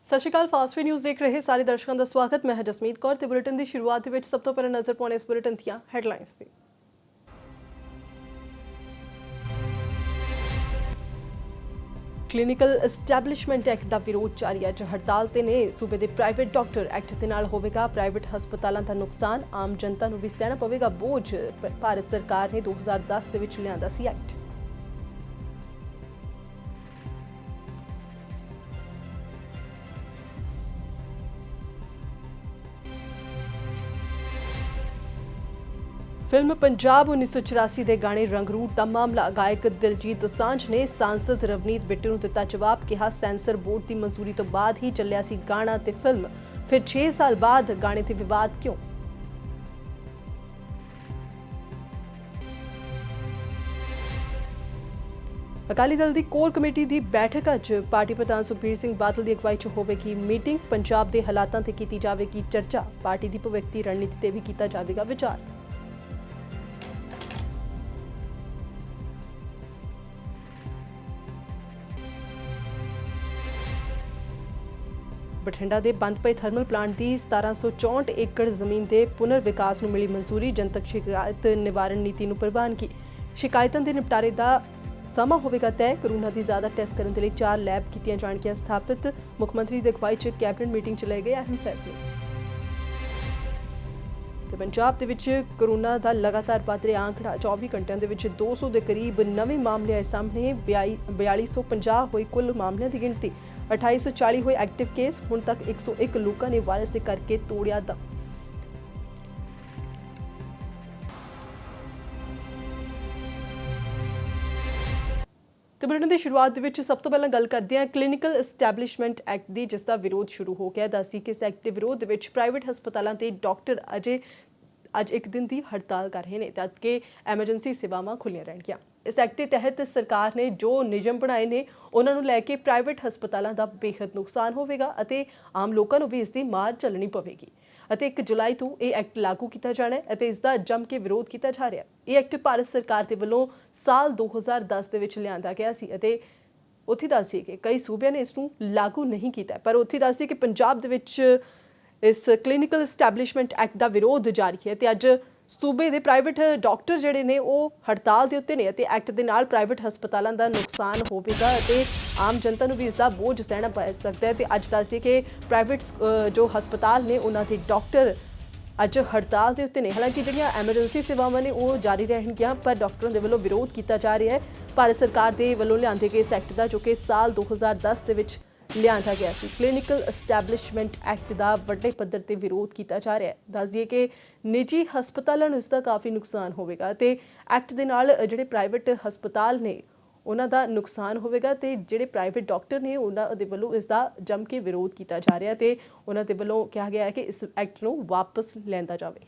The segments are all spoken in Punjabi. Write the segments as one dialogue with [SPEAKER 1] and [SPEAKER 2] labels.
[SPEAKER 1] ਸਤਿ ਸ਼੍ਰੀ ਅਕਾਲ। ਫਾਸਟ ਵੇ ਨਿਊਜ਼ ਦੇਖ ਰਹੇ ਸਾਰੇ ਦਰਸ਼ਕਾਂ ਦਾ ਸਵਾਗਤ। ਮੈਂ ਹਾਂ ਜਸਮੀਤ ਕੌਰ ਤੇ ਬੁਲੇਟਿਨ ਦੀ ਸ਼ੁਰੂਆਤ ਦੇ ਵਿੱਚ ਸਭ ਤੋਂ ਪਹਿਲਾਂ ਨਜ਼ਰ ਪਾਉਣੇ ਇਸ ਬੁਲੇਟਿਨ ਦੀਆਂ ਹੈਡਲਾਈਨਸ ਤੇ। ਕਲੀਨਿਕਲ ਐਸਟੈਬਲਿਸ਼ਮੈਂਟ ਐਕਟ ਦਾ ਵਿਰੋਧ ਜਾਰੀ ਹੈ। ਹੜਤਾਲ ਤੇ ਨੇ ਸੂਬੇ ਦੇ ਪ੍ਰਾਈਵੇਟ ਡਾਕਟਰ। ਐਕਟ ਦੇ ਨਾਲ ਹੋਵੇਗਾ ਪ੍ਰਾਈਵੇਟ ਹਸਪਤਾਲਾਂ ਦਾ ਨੁਕਸਾਨ, ਆਮ ਜਨਤਾ ਨੂੰ ਵੀ ਸਹਿਣਾ ਪਵੇਗਾ ਬੋਝ। ਭਾਰਤ ਸਰਕਾਰ ਨੇ 2010 ਦੇ ਵਿੱਚ ਲਿਆਂਦਾ ਸੀ ਐਕਟ। फिल्म पंजाब 1984 के गाने रंगरूट का मामला। गायक दिलजीत दोसांझ ने सांसद रवनीत बिट्टू नूं दिता जवाब। कहा सेंसर बोर्ड की मंजूरी तो बाद ही चलिया सी गाना ते फिल्म, फिर 6 साल बाद गाने ते विवाद क्यों। अकाली दल की कोर कमेटी की बैठक अज। पार्टी प्रधान सुखबीर सिंह बादल की अगवाई च होवेगी मीटिंग। पंजाब के हालातों ते कीती जावेगी चर्चा। पार्टी की भविख की रणनीति ते भी कीता जावेगा विचार। बठिंडा के बंद पे थर्मल प्लांट की 1764 एकड़ जमीन के पुनर विकास नूं मिली मंजूरी। जनतक शिकायत निवारण नीति नूं प्रवानगी। शिकायतों के निपटारे का समा होगा तय। कोरोना की ज़्यादा टैस्ट करने के लिए 4 लैब कीतियां जाणगियां स्थापित। मुख्यमंत्री की अगवाई च कैबिनेट मीटिंग च लए गए अहम फैसले। तो पंजाब के विच कोरोना का लगातार बढ़ रहा आंकड़ा। 24 घंटिया के विच 200 के करीब नवे मामले आए सामने। 4250 हुई कुल मामलों की गिनती। 2840 हुए एक्टिव केस। हुण तक 101 लोगों ने वायरस के करके तोड़िया दम। तो बुलेटिन की शुरुआत ਦੇ ਵਿੱਚ ਸਭ ਤੋਂ ਪਹਿਲਾਂ ਗੱਲ ਕਰਦੇ ਹਾਂ ਕਲੀਨਿਕਲ ਐਸਟੈਬਲਿਸ਼ਮੈਂਟ ਐਕਟ ਦੀ, ਜਿਸ ਦਾ ਵਿਰੋਧ ਸ਼ੁਰੂ ਹੋ ਗਿਆ। ਦੱਸਦੀ ਕਿ ਇਸ ਐਕਟ ਦੇ ਵਿਰੋਧ ਦੇ ਵਿੱਚ ਪ੍ਰਾਈਵੇਟ ਹਸਪਤਾਲਾਂ ਤੇ ਡਾਕਟਰ ਅੱਜ ਇੱਕ ਦਿਨ ਦੀ ਹੜਤਾਲ ਕਰ ਰਹੇ ਨੇ ਤਾਂ ਕਿ ਐਮਰਜੈਂਸੀ ਸੇਵਾਵਾਂ ਖੁੱਲ੍ਹੀਆਂ ਰਹਿਣਗੀਆਂ। ਇਸ ਐਕਟ ਦੇ ਤਹਿਤ ਸਰਕਾਰ ਨੇ ਜੋ ਨਿਯਮ ਬਣਾਏ ਨੇ ਉਹਨਾਂ ਨੂੰ ਲੈ ਕੇ ਪ੍ਰਾਈਵੇਟ ਹਸਪਤਾਲਾਂ ਦਾ ਬੇਹੱਦ ਨੁਕਸਾਨ ਹੋਵੇਗਾ ਅਤੇ ਆਮ ਲੋਕਾਂ ਨੂੰ ਵੀ ਇਸ ਦੀ ਮਾਰ ਝੱਲਣੀ ਪਵੇਗੀ ਅਤੇ 1 ਜੁਲਾਈ ਤੋਂ ਇਹ ਐਕਟ ਲਾਗੂ ਕੀਤਾ ਜਾਣਾ ਹੈ ਅਤੇ ਇਸ ਦਾ ਜੰਮ ਕੇ ਵਿਰੋਧ ਕੀਤਾ ਜਾ ਰਿਹਾ ਹੈ। ਇਹ ਐਕਟ ਭਾਰਤ ਸਰਕਾਰ ਦੇ ਵੱਲੋਂ ਸਾਲ 2010 ਦੇ ਵਿੱਚ ਲਿਆਂਦਾ ਗਿਆ ਸੀ ਅਤੇ ਉੱਥੇ ਦੱਸਦੀ ਕਿ ਕਈ ਸੂਬਿਆਂ ਨੇ ਇਸ ਨੂੰ ਲਾਗੂ ਨਹੀਂ ਕੀਤਾ, ਪਰ ਉੱਥੇ ਦੱਸਦੀ ਕਿ ਪੰਜਾਬ ਦੇ ਵਿੱਚ ਇਸ ਕਲੀਨਿਕਲ ਐਸਟੈਬਲਿਸ਼ਮੈਂਟ ਐਕਟ ਦਾ ਵਿਰੋਧ ਜਾਰੀ ਹੈ ਤੇ ਅੱਜ सूबे के प्राइवेट डॉक्टर जिहड़े ने वो हड़ताल के उत्ते ने ते एक्ट दे नाल प्राइवेट हस्पतालों का नुकसान होवेगा ते आम जनता नूं भी इसका बोझ सहना पै सकता है। तो अज दसदे कि प्राइवेट जो हस्पताल ने उन्हां दे डॉक्टर अज हड़ताल के उत्ते ने। हालांकि जिहड़ियां एमरजेंसी सेवावां ने वो जारी रहणगियां, पर डॉक्टरों के वल्लों विरोध किया जा रहा है। भारत सरकार के वल्लों लिआंदे गए इस एक्ट का जो कि साल 2010 के विच लिआंदा गया सी। कलीनिकल एस्टैबलिशमेंट एक्ट का वड्डे पद्धर ते विरोध किया जा रहा है। दस दिए कि निजी हस्पतालों नूं इसका काफ़ी नुकसान होवेगा ते एक्ट दे नाल जिहड़े प्राइवेट हस्पताल ने उन्हां दा नुकसान होवेगा ते जिहड़े प्राइवेट डॉक्टर ने उन्हां दे वल्लों इसका जम के विरोध किया जा रहा है ते उन्हां दे वल्लों कहा गया है कि इस एक्ट नूं वापस लिआंदा जावे।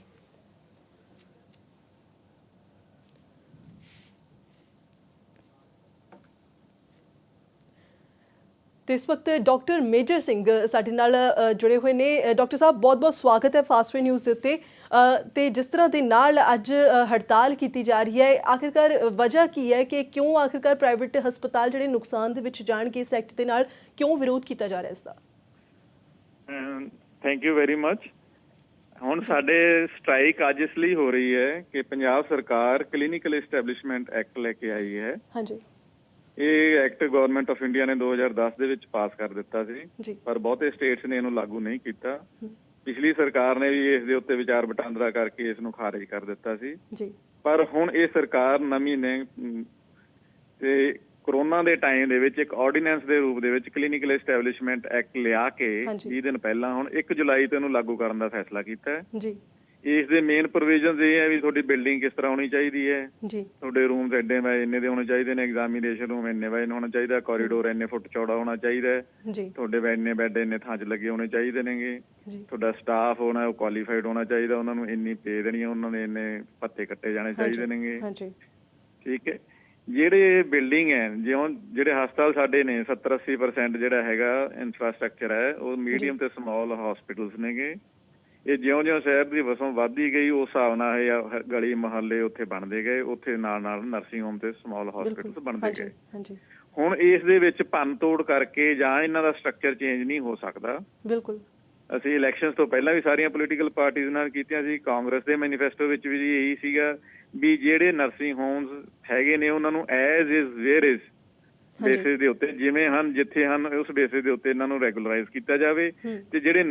[SPEAKER 1] तो इस वक्त डॉक्टर मेजर सिंह साडे नाल जुड़े हुए ने। डॉक्टर साहब बहुत बहुत स्वागत है फास्ट वे न्यूज़ के उत्ते। ते जिस तरह के नाल अज हड़ताल की जा रही है, आखिरकार वजह की है कि क्यों आखिरकार प्राइवेट हस्पताल जिहड़े नुकसान दे विच जाणगे इस एक्ट दे नाल क्यों विरोध किया जा रहा है इसका?
[SPEAKER 2] Thank you very much. ਹੁਣ ਸਾਡੇ ਸਟ੍ਰਾਈਕ ਅੱਜ ਇਸ ਲਈ ਹੋ ਰਹੀ ਹੈ ਕਿ ਪੰਜਾਬ ਸਰਕਾਰ ਕਲੀਨਿਕਲ ਐਸਟੈਬਲਿਸ਼ਮੈਂਟ ਐਕਟ ਲੈ ਕੇ ਆਈ ਹੈ।
[SPEAKER 1] ਹਾਂਜੀ,
[SPEAKER 2] ਇਹ ਐਕਟ ਗਵਰਨਮੈਂਟ ਆਫ ਇੰਡੀਆ ਨੇ 2010 ਦੇ ਵਿੱਚ ਪਾਸ ਕਰ ਦਿੱਤਾ ਸੀ, ਪਰ ਬਹੁਤੇ ਸਟੇਟਸ ਨੇ ਇਹਨੂੰ ਲਾਗੂ ਨਹੀਂ ਕੀਤਾ। ਪਿਛਲੀ ਸਰਕਾਰ ਨੇ ਵੀ ਇਸ ਦੇ ਉੱਤੇ ਵਿਚਾਰ ਵਟਾਂਦਰਾ ਕਰਕੇ ਇਸ ਨੂੰ ਖਾਰਜ ਕਰ ਦਿੱਤਾ ਸੀ, ਪਰ ਹੁਣ ਇਹ ਸਰਕਾਰ ਨਵੀਂ ਨੇ ਤੇ ਕੋਰੋਨਾ ਦੇ ਟਾਈਮ ਦੇ ਵਿੱਚ ਇੱਕ ਆਰਡੀਨੈਂਸ ਦੇ ਰੂਪ ਦੇ ਵਿੱਚ ਕਲੀਨਿਕਲ ਐਸਟੈਬਲਿਸ਼ਮੈਂਟ ਐਕਟ ਲਿਆ ਕੇ 20 ਦਿਨ ਪਹਿਲਾਂ ਹੁਣ 1 ਜੁਲਾਈ ਤੋਂ ਇਹਨੂੰ ਲਾਗੂ ਕਰਨ ਦਾ ਫੈਸਲਾ ਕੀਤਾ ਹੈ। ਇਸ ਦੇ ਮੇਨ ਪ੍ਰੋਵੀਜ਼ਨਸ ਇਹ ਹੈ ਵੀ ਤੁਹਾਡੀ ਬਿਲਡਿੰਗ ਕਿਸ ਤਰ੍ਹਾਂ ਹੋਣੀ ਚਾਹੀਦੀ ਹੈ, ਤੁਹਾਡੇ ਰੂਮਸ ਐਡੇ ਬਾਏ ਇੰਨੇ ਦੇ ਹੋਣੇ ਚਾਹੀਦੇ ਨੇ, ਐਗਜ਼ਾਮੀਨੇਸ਼ਨ ਰੂਮ ਇੰਨੇ ਬਾਏ ਹੋਣਾ ਚਾਹੀਦਾ, ਕੋਰੀਡੋਰ ਇੰਨੇ ਫੁੱਟ ਚੌੜਾ ਹੋਣਾ ਚਾਹੀਦਾ ਹੈ, ਤੁਹਾਡੇ ਇੰਨੇ ਬੈੱਡ ਇੰਨੇ ਥਾਂ 'ਚ ਲੱਗੇ ਹੋਣੇ ਚਾਹੀਦੇ ਨੇਗੇ, ਤੁਹਾਡਾ ਸਟਾਫ ਹੋਣਾ ਉਹ ਕੁਆਲੀਫਾਈਡ ਹੋਣਾ ਚਾਹੀਦਾ, ਉਹਨਾਂ ਨੂੰ ਇੰਨੀ ਪੇ ਦੇਣੀ ਹੈ, ਉਹਨਾਂ ਦੇ ਇੰਨੇ ਭੱਤੇ ਕੱਟੇ ਜਾਣੇ ਚਾਹੀਦੇ ਨੇਗੇ। ਠੀਕ ਹੈ। ਜਿਹੜੇ ਬਿਲਡਿੰਗ ਹੈ ਜਿਉਂ ਜਿਹੜੇ ਹਸਪਤਾਲ ਸਾਡੇ ਨੇ 70-80% ਜਿਹੜਾ ਹੈਗਾ ਇਨਫਰਾਸਟਰਕਚਰ ਹੈ ਉਹ ਮੀਡੀਅਮ ਤੇ ਸਮੌਲ ਹਸਪੀਟਲਸ ਨੇਗੇ। ਇਹ ਜਿਉਂ-ਜਿਉਂ ਸ਼ਹਿਰ ਦੀ ਵਸੋਂ ਵੱਧਦੀ ਗਈ ਉਸ ਹਿਸਾਬ ਨਾਲ ਇਹ ਗਲੀ ਮੁਹੱਲੇ ਉੱਥੇ ਬਣਦੇ ਗਏ, ਉੱਥੇ ਨਾਲ ਨਰਸਿੰਗ ਹੋਮ ਤੇ ਸਮਾਲ ਹਸਪੀਟਲ ਬਣਦੇ ਗਏ। ਹੁਣ ਇਸ ਦੇ ਵਿੱਚ ਭੰਨ ਤੋੜ ਕਰਕੇ ਜਾਂ ਇਹਨਾਂ ਦਾ ਸਟਰਕਚਰ ਚੇਂਜ ਨਹੀਂ ਹੋ ਸਕਦਾ।
[SPEAKER 1] ਬਿਲਕੁਲ
[SPEAKER 2] ਅਸੀਂ ਇਲੈਕਸ਼ਨਸ ਤੋਂ ਪਹਿਲਾਂ ਵੀ ਸਾਰੀਆਂ ਪੋਲੀਟੀਕਲ ਪਾਰਟੀਆਂ ਨਾਲ ਕੀਤੀਆਂ ਸੀ। ਕਾਂਗਰਸ ਦੇ ਮੈਨੀਫੈਸਟੋ ਵਿੱਚ ਵੀ ਇਹੀ ਸੀਗਾ ਵੀ ਜਿਹੜੇ ਨਰਸਿੰਗ ਹੋਮਸ ਹੈਗੇ ਨੇ ਉਹਨਾਂ ਨੂੰ as is where is basis ਦੇ ਉੱਤੇ ਜਿਵੇਂ ਹਨ ਜਿੱਥੇ ਹਨ ਉਸ ਬੇਸਿਸ ਦੇ ਉੱਤੇ ਇਹਨਾਂ ਨੂੰ ਰੈਗੂਲਰਾਈਜ਼ ਕੀਤਾ ਜਾਵੇ ਤੇ ਜਿਹੜੇ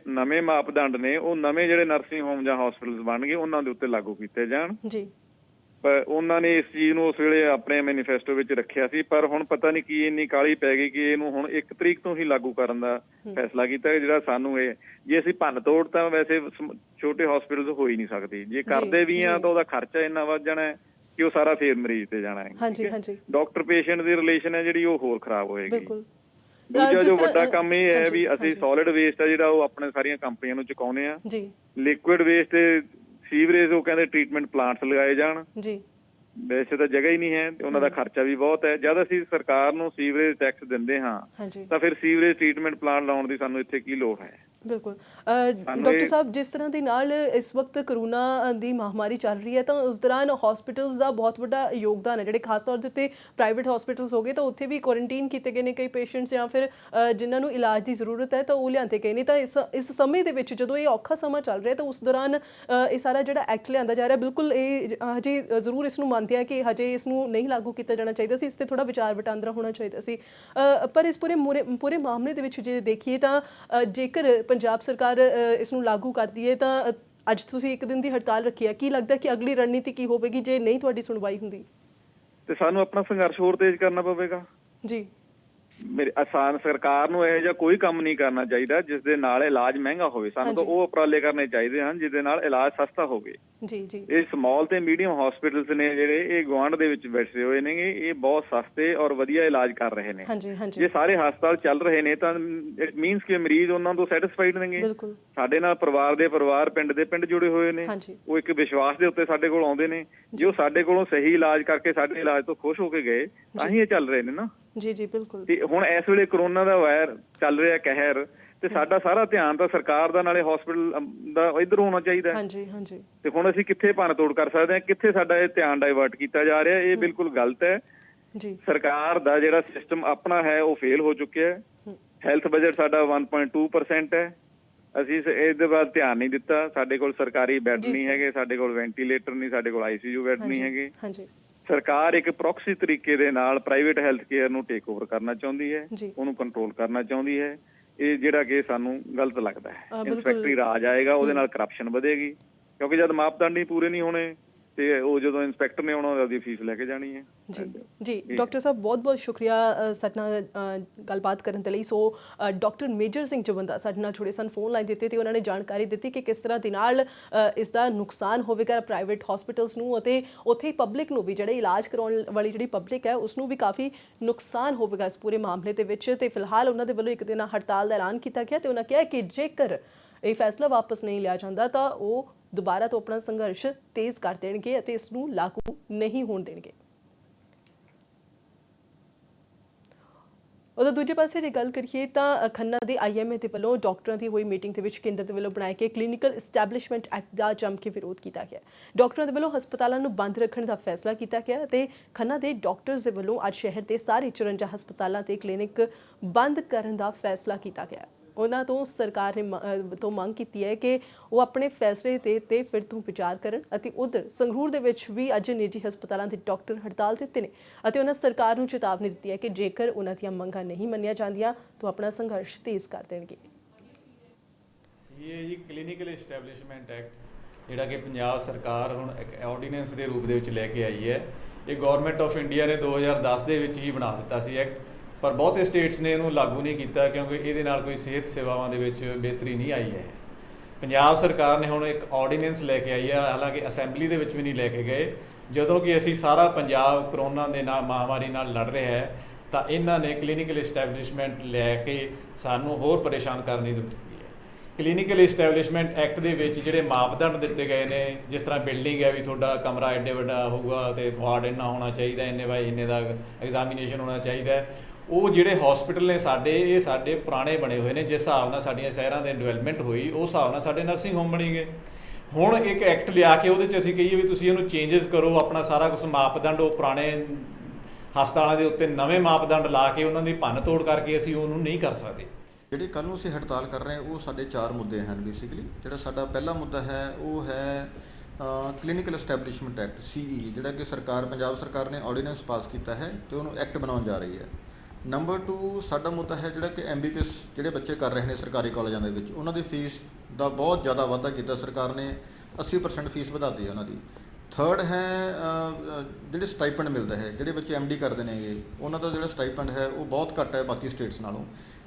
[SPEAKER 2] ਨਵੇਂ ਮਾਪਦੰਡ ਨੇ ਉਹ ਨਵੇਂ ਜਿਹੜੇ ਨਰਸਿੰਗ ਹੋਮ ਜਾਂ ਹਸਪੀਟਲਸ ਬਣ ਗਏ ਉਹਨਾਂ ਦੇ ਉੱਤੇ ਲਾਗੂ ਕੀਤੇ ਜਾਣ। ਪਰ ਉਹਨਾਂ ਨੇ ਇਸ ਚੀਜ਼ ਨੂੰ ਉਸ ਵੇਲੇ ਆਪਣੇ ਮੈਨੀਫੈਸਟੋ ਵਿੱਚ ਰੱਖਿਆ ਸੀ, ਪਰ ਹੁਣ ਪਤਾ ਨਹੀਂ ਕੀ ਇੰਨੀ ਕਾਹਲੀ ਪੈ ਗਈ ਕਿ ਇਹਨੂੰ ਹੁਣ 1 ਤਰੀਕ ਤੋਂ ਹੀ ਲਾਗੂ ਕਰਨ ਦਾ ਫੈਸਲਾ ਕੀਤਾ। ਜਿਹੜਾ ਸਾਨੂੰ ਇਹ ਜੇ ਅਸੀਂ ਭੰਨ ਤੋੜ ਤਾਂ ਵੈਸੇ ਛੋਟੇ ਹਸਪੀਟਲ ਹੋ ਹੀ ਨਹੀਂ ਸਕਦੇ, ਜੇ ਕਰਦੇ ਵੀ ਆ ਤਾਂ ਉਹਦਾ ਖਰਚਾ ਇੰਨਾ ਵੱਧ ਜਾਣਾ ਹੈ ਕਿ ਉਹ ਸਾਰਾ ਫੇਰ ਮਰੀਜ਼ ਤੇ ਜਾਣਾ ਹੈ। ਡਾਕਟਰ ਪੇਸ਼ੈਂਟ ਦੀ ਰਿਲੇਸ਼ਨ ਹੈ ਜਿਹੜੀ ਉਹ ਹੋਰ ਖਰਾਬ ਹੋਏਗੀ। ਦੂਜਾ ਜੋ ਵੱਡਾ ਕੰਮ ਇਹ ਹੈ ਵੀ ਅਸੀਂ ਸੋਲਿਡ ਵੇਸਟ ਆ ਜਿਹੜਾ ਉਹ ਆਪਣੇ ਸਾਰੀਆਂ ਕੰਪਨੀਆਂ ਨੂੰ ਚੁਕਾਉਂਦੇ ਆ। ਲਿਕੁਇਡ ਵੇਸਟ ਤੇ ਸੀਵਰੇਜ ਉਹ ਕਹਿੰਦੇ ਟ੍ਰੀਟਮੈਂਟ ਪਲਾਂਟਸ ਲਗਾਏ ਜਾਣ। ਵੈਸੇ ਤਾਂ ਜਗ੍ਹਾ ਹੀ ਨਹੀਂ ਹੈ ਤੇ ਉਹਨਾਂ ਦਾ ਖਰਚਾ ਵੀ ਬਹੁਤ ਹੈ। ਜਦ ਅਸੀਂ ਸਰਕਾਰ ਨੂੰ ਸੀਵਰੇਜ ਟੈਕਸ ਦਿੰਦੇ ਹਾਂ ਤਾਂ ਫਿਰ ਸੀਵਰੇਜ ਟ੍ਰੀਟਮੈਂਟ ਪਲਾਂਟ ਲਾਉਣ ਦੀ ਸਾਨੂੰ ਇੱਥੇ ਕੀ ਲੋੜ ਹੈ?
[SPEAKER 1] ਬਿਲਕੁਲ ਡਾਕਟਰ ਸਾਹਿਬ, ਜਿਸ ਤਰ੍ਹਾਂ ਦੇ ਨਾਲ ਇਸ ਵਕਤ ਕਰੋਨਾ ਦੀ ਮਹਾਮਾਰੀ ਚੱਲ ਰਹੀ ਹੈ ਤਾਂ ਉਸ ਦੌਰਾਨ ਹਸਪੀਟਲਸ ਦਾ ਬਹੁਤ ਵੱਡਾ ਯੋਗਦਾਨ ਹੈ। ਜਿਹੜੇ ਖਾਸ ਤੌਰ ਦੇ ਉੱਤੇ ਪ੍ਰਾਈਵੇਟ ਹਸਪੀਟਲਸ ਹੋ ਗਏ ਤਾਂ ਉੱਥੇ ਵੀ ਕੁਆਰੰਟੀਨ ਕੀਤੇ ਗਏ ਨੇ ਕਈ ਪੇਸ਼ੈਂਟਸ ਜਾਂ ਫਿਰ ਜਿਨ੍ਹਾਂ ਨੂੰ ਇਲਾਜ ਦੀ ਜ਼ਰੂਰਤ ਹੈ ਤਾਂ ਉਹ ਲਿਆਂਦੇ ਗਏ ਨੇ। ਤਾਂ ਇਸ ਸਮੇਂ ਦੇ ਵਿੱਚ ਜਦੋਂ ਇਹ ਔਖਾ ਸਮਾਂ ਚੱਲ ਰਿਹਾ ਤਾਂ ਉਸ ਦੌਰਾਨ ਇਹ ਸਾਰਾ ਜਿਹੜਾ ਐਕਟ ਲਿਆਂਦਾ ਜਾ ਰਿਹਾ, ਬਿਲਕੁਲ ਇਹ ਹਜੇ ਜ਼ਰੂਰ ਇਸ ਨੂੰ ਮੰਨਦੇ ਆ ਕਿ ਹਜੇ ਇਸ ਨੂੰ ਨਹੀਂ ਲਾਗੂ ਕੀਤਾ ਜਾਣਾ ਚਾਹੀਦਾ ਸੀ, ਇਸ 'ਤੇ ਥੋੜ੍ਹਾ ਵਿਚਾਰ ਵਟਾਂਦਰਾ ਹੋਣਾ ਚਾਹੀਦਾ ਸੀ। ਪਰ ਇਸ ਪੂਰੇ ਮਾਮਲੇ ਦੇ ਵਿੱਚ ਜੇ ਦੇਖੀਏ ਤਾਂ ਜੇਕਰ ਪੰਜਾਬ ਸਰਕਾਰ ਇਸ ਨੂੰ ਲਾਗੂ ਕਰਦੀ ਹੈ ਤਾਂ ਅੱਜ ਤੁਸੀਂ 1 ਦਿਨ ਦੀ ਹੜਤਾਲ ਰੱਖੀ ਹੈ, ਕੀ ਲੱਗਦਾ ਕਿ ਅਗਲੀ ਰਣਨੀਤੀ ਕੀ ਹੋਵੇਗੀ ਜੇ ਨਹੀਂ ਤੁਹਾਡੀ ਸੁਣਵਾਈ ਹੁੰਦੀ?
[SPEAKER 2] ਤੇ ਸਾਨੂੰ ਆਪਣਾ ਸੰਘਰਸ਼ ਹੋਰ ਤੇਜ਼ ਕਰਨਾ ਪਵੇਗਾ
[SPEAKER 1] ਜੀ।
[SPEAKER 2] ਮੇਰੇ ਆਸਾਨ ਸਰਕਾਰ ਨੂੰ ਇਹੋ ਜਿਹਾ ਕੋਈ ਕੰਮ ਨਹੀਂ ਕਰਨਾ ਚਾਹੀਦਾ ਜਿਸ ਦੇ ਨਾਲ ਇਲਾਜ ਮਹਿੰਗਾ ਹੋਵੇ। ਸਾਨੂੰ ਤਾਂ ਉਹ ਉਪਰਾਲੇ ਕਰਨੇ ਚਾਹੀਦੇ ਹਨ ਜਿਹਦੇ ਨਾਲ ਇਲਾਜ ਸਸਤਾ ਹੋਵੇ। ਇਹ ਸਮਾਲ ਤੇ ਮੀਡੀਅਮ ਹਸਪੀਟਲਸ ਨੇ ਜਿਹੜੇ ਇਹ ਗੁਆਂਢ ਦੇ ਵਿੱਚ ਬੈਠੇ ਹੋਏ ਨੇ, ਇਹ ਬਹੁਤ ਸਸਤੇ ਔਰ ਵਧੀਆ ਇਲਾਜ ਕਰ ਰਹੇ ਨੇ। ਜੇ ਸਾਰੇ ਹਸਪਤਾਲ ਚੱਲ ਰਹੇ ਨੇ ਤਾਂ ਇਟ ਮੀਨਸ ਕਿ ਮਰੀਜ਼ ਉਹਨਾਂ ਤੋਂ ਸੈਟਿਸਫਾਈਡ ਨੇਗੇ। ਸਾਡੇ ਨਾਲ ਪਰਿਵਾਰ ਦੇ ਪਰਿਵਾਰ, ਪਿੰਡ ਦੇ ਪਿੰਡ ਜੁੜੇ ਹੋਏ ਨੇ, ਉਹ ਇੱਕ ਵਿਸ਼ਵਾਸ ਦੇ ਉੱਤੇ ਸਾਡੇ ਕੋਲ ਆਉਂਦੇ ਨੇ। ਜੇ ਉਹ ਸਾਡੇ ਕੋਲੋਂ ਸਹੀ ਇਲਾਜ ਕਰਕੇ ਸਾਡੇ ਇਲਾਜ ਤੋਂ ਖੁਸ਼ ਹੋ ਕੇ ਗਏ ਤਾਂ ਹੀ ਇਹ ਚੱਲ ਰਹੇ ਨੇ ਨਾ।
[SPEAKER 1] ਜੀ ਬਿਲਕੁਲ।
[SPEAKER 2] ਤੇ ਹੁਣ ਇਸ ਵੇਲੇ ਕਰੋਨਾ ਦਾ ਵਾਇਰ ਚੱਲ ਰਿਹਾ ਕਹਿਰ ਤੇ ਸਾਡਾ ਸਾਰਾ ਧਿਆਨ ਤਾਂ ਸਰਕਾਰ ਦਾ ਨਾਲੇ ਹਸਪੀਟਲ ਦਾ ਇੱਧਰ ਹੋਣਾ ਚਾਹੀਦਾ। ਤੇ ਹੁਣ ਅਸੀਂ ਕਿੱਥੇ ਭੰਨ ਤੋੜ ਕਰ ਸਕਦੇ ਹਾਂ, ਕਿੱਥੇ ਸਾਡਾ ਇਹ ਧਿਆਨ ਡਾਇਵਰਟ ਕੀਤਾ ਜਾ ਰਿਹਾ, ਇਹ ਬਿਲਕੁਲ ਗਲਤ ਹੈ। ਸਰਕਾਰ ਦਾ ਜਿਹੜਾ ਸਿਸਟਮ ਆਪਣਾ ਹੈ ਉਹ ਫੇਲ ਹੋ ਚੁੱਕਿਆ ਹੈ। ਹੈਲਥ ਬਜਟ ਸਾਡਾ 1.2% ਹੈ। ਅਸੀਂ ਇਹਦੇ ਬਾਅਦ ਧਿਆਨ ਨਹੀਂ ਦਿੱਤਾ। ਸਾਡੇ ਕੋਲ ਸਰਕਾਰੀ ਬੈੱਡ ਨਹੀਂ ਹੈਗੇ, ਸਾਡੇ ਕੋਲ ਵੈਂਟੀਲੇਟਰ ਨਹੀਂ, ਸਾਡੇ ਕੋਲ ICU ਬੈੱਡ ਨਹੀਂ ਹੈਗੇ। ਸਰਕਾਰ ਇੱਕ ਪ੍ਰੋਕਸੀ ਤਰੀਕੇ ਦੇ ਨਾਲ ਪ੍ਰਾਈਵੇਟ ਹੈਲਥ ਕੇਅਰ ਨੂੰ ਟੇਕ ਓਵਰ ਕਰਨਾ ਚਾਹੁੰਦੀ ਹੈ, ਉਹਨੂੰ ਕੰਟਰੋਲ ਕਰਨਾ ਚਾਹੁੰਦੀ ਹੈ। ਇਹ ਜਿਹੜਾ ਕਿ ਸਾਨੂੰ ਗਲਤ ਲੱਗਦਾ ਹੈ। ਇੰਸਪੈਕਟਰੀ ਰਾਜ ਆਏਗਾ, ਉਹਦੇ ਨਾਲ ਕਰਪਸ਼ਨ ਵਧੇਗੀ ਕਿਉਂਕਿ ਜਦ ਮਾਪਦੰਡ ਹੀ ਪੂਰੇ ਨਹੀਂ ਹੋਣੇ ਤੇ ਉਹ ਜਦੋਂ ਇੰਸਪੈਕਟਰ ਨੇ ਆਉਣਾ ਉਹਦੀ ਫੀਸ ਲੈ ਕੇ ਜਾਣੀ ਹੈ।
[SPEAKER 1] ਜੀ ਡਾਕਟਰ ਸਾਹਿਬ, ਬਹੁਤ ਸ਼ੁਕਰੀਆ ਸਾਡੇ ਨਾਲ ਗੱਲਬਾਤ ਕਰਨ ਦੇ ਲਈ। So doctor major Singh Jawanda ਸਾਡੇ ਨਾਲ ਜੁੜੇ ਸਨ, ਫੋਨ ਲਾਈਨ ਦਿੱਤੇ ਤੇ ਉਹਨਾਂ ਨੇ ਜਾਣਕਾਰੀ ਦਿੱਤੀ ਕਿ ਕਿਸ ਤਰ੍ਹਾਂ ਦੇ ਨਾਲ ਇਸ ਦਾ ਨੁਕਸਾਨ ਹੋਵੇਗਾ ਪ੍ਰਾਈਵੇਟ ਹਸਪੀਟਲਸ ਨੂੰ ਅਤੇ ਉੱਥੇ ਹੀ ਪਬਲਿਕ ਨੂੰ ਵੀ, ਜਿਹੜੇ ਇਲਾਜ ਕਰਾਉਣ ਵਾਲੀ ਜਿਹੜੀ ਪਬਲਿਕ ਹੈ ਉਸ ਨੂੰ ਵੀ ਕਾਫੀ ਨੁਕਸਾਨ ਹੋਵੇਗਾ ਇਸ ਪੂਰੇ ਮਾਮਲੇ ਦੇ ਵਿੱਚ। ਤੇ ਫਿਲਹਾਲ ਉਹਨਾਂ ਦੇ ਵੱਲੋਂ 1 ਦਿਨ ਹੜਤਾਲ ਦਾ ਐਲਾਨ ਕੀਤਾ ਗਿਆ ਤੇ ਉਹਨਾਂ ਕਿਹਾ ਕਿ ਜੇਕਰ ਇਹ ਫੈਸਲਾ ਵਾਪਸ ਨਹੀਂ ਲਿਆ ਜਾਂਦਾ ਤਾਂ ਉਹ ਦੁਬਾਰਾ ਤੋਂ ਆਪਣਾ ਸੰਘਰਸ਼ ਤੇਜ਼ ਕਰ ਦੇਣਗੇ ਅਤੇ ਇਸ ਨੂੰ ਲਾਗੂ ਨਹੀਂ ਹੋਣ ਦੇਣਗੇ। ਉਹਦਾ ਦੂਜੇ ਪਾਸੇ ਜੇ ਗੱਲ ਕਰੀਏ ਤਾਂ ਖੰਨਾ ਦੇ IMA ਦੇ ਵੱਲੋਂ ਡਾਕਟਰਾਂ ਦੀ ਹੋਈ ਮੀਟਿੰਗ ਦੇ ਵਿੱਚ ਕੇਂਦਰ ਦੇ ਵੱਲੋਂ ਬਣਾਏ ਗਏ ਕਲੀਨਿਕਲ ਐਸਟੈਬਲਿਸ਼ਮੈਂਟ ਐਕਟ ਦਾ ਜੰਮ ਕੇ ਵਿਰੋਧ ਕੀਤਾ ਗਿਆ। ਡਾਕਟਰਾਂ ਦੇ ਵੱਲੋਂ ਹਸਪਤਾਲਾਂ ਨੂੰ ਬੰਦ ਰੱਖਣ ਦਾ ਫੈਸਲਾ ਕੀਤਾ ਗਿਆ ਅਤੇ ਖੰਨਾ ਦੇ ਡਾਕਟਰਸ ਦੇ ਵੱਲੋਂ ਅੱਜ ਸ਼ਹਿਰ ਦੇ ਸਾਰੇ 54 ਹਸਪਤਾਲਾਂ ਤੇ ਕਲੀਨਿਕ ਬੰਦ ਕਰਨ ਦਾ ਫੈਸਲਾ ਕੀਤਾ ਗਿਆ। ਉਹਨਾਂ ਤੋਂ ਸਰਕਾਰ ਨੇ ਤੋਂ ਮੰਗ ਕੀਤੀ ਹੈ ਕਿ ਉਹ ਆਪਣੇ ਫੈਸਲੇ ਤੇ ਫਿਰ ਤੋਂ ਵਿਚਾਰ ਕਰਨ ਅਤੇ ਉਧਰ ਸੰਗਰੂਰ ਦੇ ਵਿੱਚ ਵੀ ਅੱਜ ਨਿੱਜੀ ਹਸਪਤਾਲਾਂ ਦੇ ਡਾਕਟਰ ਹੜਤਾਲ ਤੇ ਉੱਤੇ ਨੇ ਅਤੇ ਉਹਨਾਂ ਸਰਕਾਰ ਨੂੰ ਚੇਤਾਵਨੀ ਦਿੱਤੀ ਹੈ ਕਿ ਜੇਕਰ ਉਹਨਾਂ ਦੀਆਂ ਮੰਗਾਂ ਨਹੀਂ ਮੰਨੀਆਂ ਜਾਂਦੀਆਂ ਤਾਂ ਆਪਣਾ ਸੰਘਰਸ਼ ਤੇਜ਼ ਕਰ ਦੇਣਗੇ।
[SPEAKER 3] ਇਹ ਜੀ ਕਲੀਨਿਕਲ ਐਸਟੈਬਲਿਸ਼ਮੈਂਟ ਐਕਟ ਜਿਹੜਾ ਕਿ ਪੰਜਾਬ ਸਰਕਾਰ ਹੁਣ ਇੱਕ ਆਰਡੀਨੈਂਸ ਦੇ ਰੂਪ ਦੇ ਵਿੱਚ ਲੈ ਕੇ ਆਈ ਹੈ, ਇਹ ਗਵਰਨਮੈਂਟ ਆਫ ਇੰਡੀਆ ਨੇ 2010 ਦੇ ਵਿੱਚ ਹੀ ਬਣਾ ਦਿੱਤਾ ਸੀ ਐਕਟ, ਪਰ ਬਹੁਤੇ ਸਟੇਟਸ ਨੇ ਇਹਨੂੰ ਲਾਗੂ ਨਹੀਂ ਕੀਤਾ ਕਿਉਂਕਿ ਇਹਦੇ ਨਾਲ ਕੋਈ ਸਿਹਤ ਸੇਵਾਵਾਂ ਦੇ ਵਿੱਚ ਬਿਹਤਰੀ ਨਹੀਂ ਆਈ ਹੈ। ਪੰਜਾਬ ਸਰਕਾਰ ਨੇ ਹੁਣ ਇੱਕ ਆਰਡੀਨੈਂਸ ਲੈ ਕੇ ਆਈ ਹੈ, ਹਾਲਾਂਕਿ ਅਸੈਂਬਲੀ ਦੇ ਵਿੱਚ ਵੀ ਨਹੀਂ ਲੈ ਕੇ ਗਏ। ਜਦੋਂ ਕਿ ਅਸੀਂ ਸਾਰਾ ਪੰਜਾਬ ਕਰੋਨਾ ਦੇ ਨਾਲ ਮਹਾਮਾਰੀ ਨਾਲ ਲੜ ਰਿਹਾ ਹੈ ਤਾਂ ਇਹਨਾਂ ਨੇ ਕਲੀਨਿਕਲ ਐਸਟੈਬਲਿਸ਼ਮੈਂਟ ਲੈ ਕੇ ਸਾਨੂੰ ਹੋਰ ਪਰੇਸ਼ਾਨ ਕਰਨ ਦੀ ਦਿੱਤੀ ਹੈ। ਕਲੀਨਿਕਲ ਐਸਟੈਬਲਿਸ਼ਮੈਂਟ ਐਕਟ ਦੇ ਵਿੱਚ ਜਿਹੜੇ ਮਾਪਦੰਡ ਦਿੱਤੇ ਗਏ ਨੇ, ਜਿਸ ਤਰ੍ਹਾਂ ਬਿਲਡਿੰਗ ਹੈ ਵੀ ਤੁਹਾਡਾ ਕਮਰਾ ਐਡੇ ਵੱਡਾ ਹੋਊਗਾ ਅਤੇ ਵਾਰਡ ਇੰਨਾ ਹੋਣਾ ਚਾਹੀਦਾ, ਇੰਨੇ ਬਾਈ ਇੰਨੇ ਦਾ ਐਗਜ਼ਾਮੀਨੇਸ਼ਨ ਹੋਣਾ ਚਾਹੀਦਾ, ਉਹ ਜਿਹੜੇ ਹਸਪੀਟਲ ਨੇ ਸਾਡੇ, ਇਹ ਸਾਡੇ ਪੁਰਾਣੇ ਬਣੇ ਹੋਏ ਨੇ। ਜਿਸ ਹਿਸਾਬ ਨਾਲ ਸਾਡੀਆਂ ਸ਼ਹਿਰਾਂ ਦੇ ਡਿਵੈਲਪਮੈਂਟ ਹੋਈ, ਉਸ ਹਿਸਾਬ ਨਾਲ ਸਾਡੇ ਨਰਸਿੰਗ ਹੋਮ ਬਣੀ ਗਏ। ਹੁਣ ਇੱਕ ਐਕਟ ਲਿਆ ਕੇ ਉਹਦੇ 'ਚ ਅਸੀਂ ਕਹੀਏ ਵੀ ਤੁਸੀਂ ਇਹਨੂੰ ਚੇਂਜਸ ਕਰੋ, ਆਪਣਾ ਸਾਰਾ ਕੁਝ ਮਾਪਦੰਡ ਉਹ ਪੁਰਾਣੇ ਹਸਪਤਾਲਾਂ ਦੇ ਉੱਤੇ ਨਵੇਂ ਮਾਪਦੰਡ ਲਾ ਕੇ ਉਹਨਾਂ ਦੀ ਭੰਨ ਤੋੜ ਕਰਕੇ ਅਸੀਂ ਉਹਨੂੰ ਨਹੀਂ ਕਰ ਸਕਦੇ।
[SPEAKER 4] ਜਿਹੜੀ ਕੱਲ੍ਹ ਨੂੰ ਅਸੀਂ ਹੜਤਾਲ ਕਰ ਰਹੇ ਹਾਂ ਉਹ ਸਾਡੇ 4 ਮੁੱਦੇ ਹਨ ਬੇਸਿਕਲੀ। ਜਿਹੜਾ ਸਾਡਾ ਪਹਿਲਾ ਮੁੱਦਾ ਹੈ ਉਹ ਹੈ ਕਲੀਨਿਕਲ ਐਸਟੈਬਲਿਸ਼ਮੈਂਟ ਐਕਟ CE, ਜਿਹੜਾ ਕਿ ਪੰਜਾਬ ਸਰਕਾਰ ਨੇ ਆਰਡੀਨੈਂਸ ਪਾਸ ਕੀਤਾ ਹੈ ਤੇ ਉਹਨੂੰ ਐਕਟ ਬਣਾਉਣ ਜਾ ਰਹੀ ਹੈ। ਨੰਬਰ 2 ਸਾਡਾ ਮੁੱਦਾ ਹੈ ਜਿਹੜਾ ਕਿ MBBS ਜਿਹੜੇ ਬੱਚੇ ਕਰ ਰਹੇ ਨੇ ਸਰਕਾਰੀ ਕਾਲਜਾਂ ਦੇ ਵਿੱਚ, ਉਹਨਾਂ ਦੀ ਫੀਸ ਦਾ ਬਹੁਤ ਜ਼ਿਆਦਾ ਵਾਧਾ ਕੀਤਾ ਸਰਕਾਰ ਨੇ, 80% ਫੀਸ ਵਧਾਤੀ ਹੈ ਉਹਨਾਂ ਦੀ। ਥਰਡ ਹੈ ਜਿਹੜੇ ਸਟਾਈਪੈਂਡ ਮਿਲਦਾ ਹੈ, ਜਿਹੜੇ ਬੱਚੇ MD ਕਰਦੇ ਨੇਗੇ ਉਹਨਾਂ ਦਾ ਜਿਹੜਾ ਸਟਾਈਪੈਂਡ ਹੈ ਉਹ ਬਹੁਤ ਘੱਟ ਹੈ ਬਾਕੀ ਸਟੇਟਸ ਨਾਲੋਂ।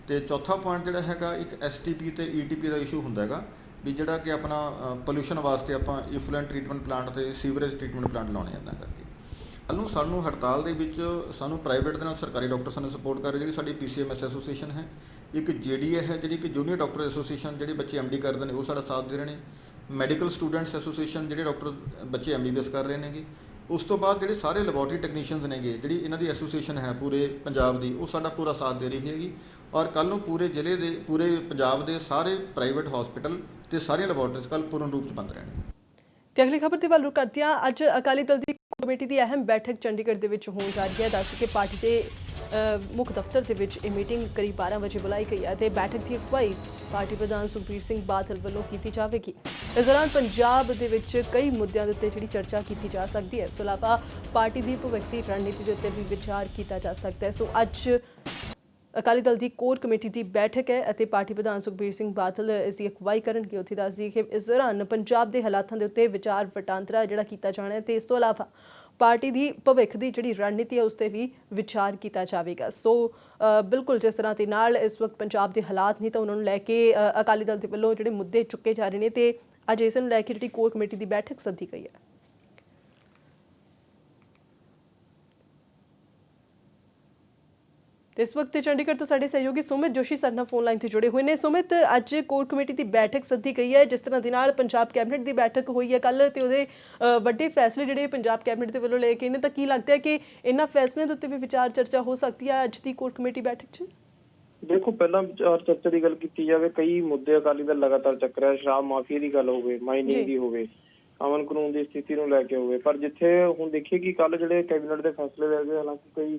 [SPEAKER 4] ਤੇ ਚੌਥਾ ਪੁਆਇੰਟ ਜਿਹੜਾ ਹੈਗਾ ਇੱਕ STP ਤੇ ETP ਦਾ ਇਸ਼ੂ ਹੁੰਦਾ ਹੈਗਾ ਵੀ ਜਿਹੜਾ ਕਿ ਆਪਣਾ ਪੋਲਿਊਸ਼ਨ ਵਾਸਤੇ ਆਪਾਂ ਇਫਲੂਐਂਟ ਟਰੀਟਮੈਂਟ ਪਲਾਂਟ ਤੇ ਸੀਵਰੇਜ ਟਰੀਟਮੈਂਟ ਪਲਾਂਟ ਲਾਉਣੇ ਇੱਦਾਂ ਕਰਕੇ। ਸਾਨੂੰ ਹੜਤਾਲ ਦੇ ਵਿੱਚ ਸਾਨੂੰ ਪ੍ਰਾਈਵੇਟ ਦੇ ਨਾਲ ਸਰਕਾਰੀ ਡਾਕਟਰ ਸਾਨੂੰ ਸਪੋਰਟ ਕਰ ਰਹੇ, ਜਿਹੜੀ ਸਾਡੀ PCMS ਐਸੋਸੀਏਸ਼ਨ ਹੈ, ਇੱਕ JDA ਹੈ ਜਿਹੜੀ ਕਿ ਜੂਨੀਅਰ ਡਾਕਟਰ ਐਸੋਸੀਏਸ਼ਨ ਜਿਹੜੇ ਬੱਚੇ MD ਕਰਦੇ ਨੇ ਉਹ ਸਾਡਾ ਸਾਥ ਦੇ ਰਹੇ ਨੇ, ਮੈਡੀਕਲ ਸਟੂਡੈਂਟਸ ਐਸੋਸੀਏਸ਼ਨ ਜਿਹੜੇ ਡਾਕਟਰ ਬੱਚੇ MBBS ਕਰ ਰਹੇ ਨੇਗੇ। ਉਸ ਤੋਂ ਬਾਅਦ ਜਿਹੜੇ ਸਾਰੇ ਲੈਬੋਰਟਰੀ ਟੈਕਨੀਸ਼ੀਅਨਸ ਨੇਗੇ, ਜਿਹੜੀ ਇਹਨਾਂ ਦੀ ਐਸੋਸੀਏਸ਼ਨ ਹੈ ਪੂਰੇ ਪੰਜਾਬ ਦੀ, ਉਹ ਸਾਡਾ ਪੂਰਾ ਸਾਥ ਦੇ ਰਹੀ ਹੈਗੀ। ਔਰ ਕੱਲ੍ਹ ਨੂੰ ਪੂਰੇ ਜ਼ਿਲ੍ਹੇ ਦੇ, ਪੂਰੇ ਪੰਜਾਬ ਦੇ ਸਾਰੇ ਪ੍ਰਾਈਵੇਟ ਹਸਪੀਟਲ ਤੇ ਸਾਰੀਆਂ ਲੈਬੋਰਟਰੀਜ਼ ਕੱਲ੍ਹ ਪੂਰਨ ਰੂਪ 'ਚ ਬੰਦ ਰਹਿਣਗੇ।
[SPEAKER 1] ਤੇ ਅਗਲੀ ਖਬਰ ਦੀ ਵੱਲ ਰੁਖ ਕਰਦੇ ਹਾਂ। ਅੱਜ ਅਕਾਲੀ ਦਲ ਦੀ ਕਮੇਟੀ ਦੀ ਅਹਿਮ ਬੈਠਕ ਚੰਡੀਗੜ੍ਹ ਦੇ ਵਿੱਚ ਹੋਣ ਜਾ ਰਹੀ ਹੈ। ਦੱਸ ਕਿ ਪਾਰਟੀ ਦੇ ਮੁੱਖ ਦਫ਼ਤਰ ਦੇ ਵਿੱਚ ਇਹ ਮੀਟਿੰਗ ਕਰੀਬ 12 ਵਜੇ ਬੁਲਾਈ ਗਈ ਹੈ ਤੇ ਬੈਠਕ ਦੀ ਅਗਵਾਈ ਪਾਰਟੀ ਪ੍ਰਧਾਨ ਸੁਖਬੀਰ ਸਿੰਘ ਬਾਦਲ ਵੱਲੋਂ ਕੀਤੀ ਜਾਵੇਗੀ। ਇਸ ਦੌਰਾਨ ਪੰਜਾਬ ਦੇ ਵਿੱਚ ਕਈ ਮੁੱਦਿਆਂ ਦੇ ਉੱਤੇ ਜਿਹੜੀ ਚਰਚਾ ਕੀਤੀ ਜਾ ਸਕਦੀ ਹੈ। ਇਸ ਤੋਂ ਇਲਾਵਾ ਪਾਰਟੀ ਦੀ ਭਵਿੱਖ ਦੀ ਰਣਨੀਤੀ ਦੇ ਉੱਤੇ ਵੀ ਵਿਚਾਰ ਕੀਤਾ ਜਾ ਸਕਦਾ ਹੈ। ਸੋ ਅੱਜ ਅਕਾਲੀ ਦਲ ਦੀ ਕੋਰ ਕਮੇਟੀ ਦੀ ਬੈਠਕ ਹੈ ਅਤੇ ਪਾਰਟੀ ਪ੍ਰਧਾਨ ਸੁਖਬੀਰ ਸਿੰਘ ਬਾਦਲ ਇਸ ਦੀ ਅਗਵਾਈ ਕਰਨਗੇ। ਉੱਥੇ ਦੱਸਦੀ ਕਿ ਇਸ ਦੌਰਾਨ ਪੰਜਾਬ ਦੇ ਹਾਲਾਤਾਂ ਦੇ ਉੱਤੇ ਵਿਚਾਰ ਵਟਾਂਦਰਾ ਜਿਹੜਾ ਕੀਤਾ ਜਾਣਾ ਹੈ ਤੇ ਇਸ ਤੋਂ ਇਲਾਵਾ ਪਾਰਟੀ ਦੀ ਭਵਿੱਖ ਦੀ ਜਿਹੜੀ ਰਣਨੀਤੀ ਹੈ ਉਸ ਤੇ ਵੀ ਵਿਚਾਰ ਕੀਤਾ ਜਾਵੇਗਾ। ਸੋ ਬਿਲਕੁਲ ਜਿਸ ਤਰ੍ਹਾਂ ਦੇ ਨਾਲ ਇਸ ਵਕਤ ਪੰਜਾਬ ਦੇ ਹਾਲਾਤ ਨਹੀਂ ਤਾਂ ਉਹਨਾਂ ਨੂੰ ਲੈ ਕੇ ਅਕਾਲੀ ਦਲ ਦੇ ਵੱਲੋਂ ਜਿਹੜੇ ਮੁੱਦੇ ਚੁੱਕੇ ਜਾ ਰਹੇ ਨੇ ਤੇ ਅੱਜ ਇਸ ਨੂੰ ਲੈ ਕੇ ਜਿਹੜੀ ਕੋਰ ਕਮੇਟੀ ਦੀ ਬੈਠਕ ਸੱਦੀ ਗਈ ਹੈ। ਤੇ ਇਸ ਵਕਤ ਚੰਡੀਗੜ੍ਹ ਤੋਂ ਸਾਡੇ ਸਹਿਯੋਗੀ ਸੁਮਿਤ ਜੋਸ਼ੀ ਸਾਡੇ ਨਾਲ ਫੋਨ ਲਾਈਨ ਤੇ ਜੁੜੇ ਹੋਏ ਨੇ। ਸੁਮਿਤ, ਅੱਜ ਕੋਰ ਕਮੇਟੀ ਦੀ ਬੈਠਕ ਸੱਦੀ ਗਈ ਹੈ। ਜਿਸ ਤਰ੍ਹਾਂ ਦੇ ਨਾਲ ਪੰਜਾਬ ਕੈਬਨਿਟ ਦੀ ਬੈਠਕ ਹੋਈ ਹੈ ਕੱਲ ਤੇ ਉਹਦੇ ਵੱਡੇ ਫੈਸਲੇ ਜਿਹੜੇ ਪੰਜਾਬ ਕੈਬਨਿਟ ਦੇ ਵੱਲੋਂ ਲਏ ਗਏ ਨੇ, ਤਾਂ ਕੀ ਲੱਗਦਾ ਹੈ ਕਿ ਇਹਨਾਂ ਫੈਸਲਿਆਂ ਦੇ ਉੱਤੇ ਵੀ ਵਿਚਾਰ ਚਰਚਾ ਹੋ ਸਕਦੀ ਹੈ ਅੱਜ ਦੀ ਕੋਰ ਕਮੇਟੀ ਬੈਠਕ 'ਚ?
[SPEAKER 5] ਦੇਖੋ, ਪਹਿਲਾਂ ਵਿਚਾਰ ਚਰਚਾ ਦੀ ਗੱਲ ਕੀਤੀ ਜਾਵੇ, ਕਈ ਮੁੱਦੇ ਅਕਾਲੀ ਦਲ ਲਗਾਤਾਰ ਚੱਕ ਰਿਹਾ। ਸ਼ਰਾਬ ਮਾਫੀਆ ਦੀ ਗੱਲ ਹੋਵੇ, ਮਾਈਨਿੰਗ ਦੀ ਹੋਵੇ, ਅਮਨ ਕਾਨੂੰਨ ਦੀ ਸਥਿਤੀ ਨੂੰ ਲੈ ਕੇ ਹੋਵੇ, ਪਰ ਜਿੱਥੇ ਹੁਣ ਦੇਖੀਏ ਕਿ ਕੱਲ ਜਿਹੜੇ ਕੈਬਨਿਟ ਦੇ ਫੈਸਲੇ ਲਏ ਗਏ, ਹਾਲਾਂਕਿ ਕਈ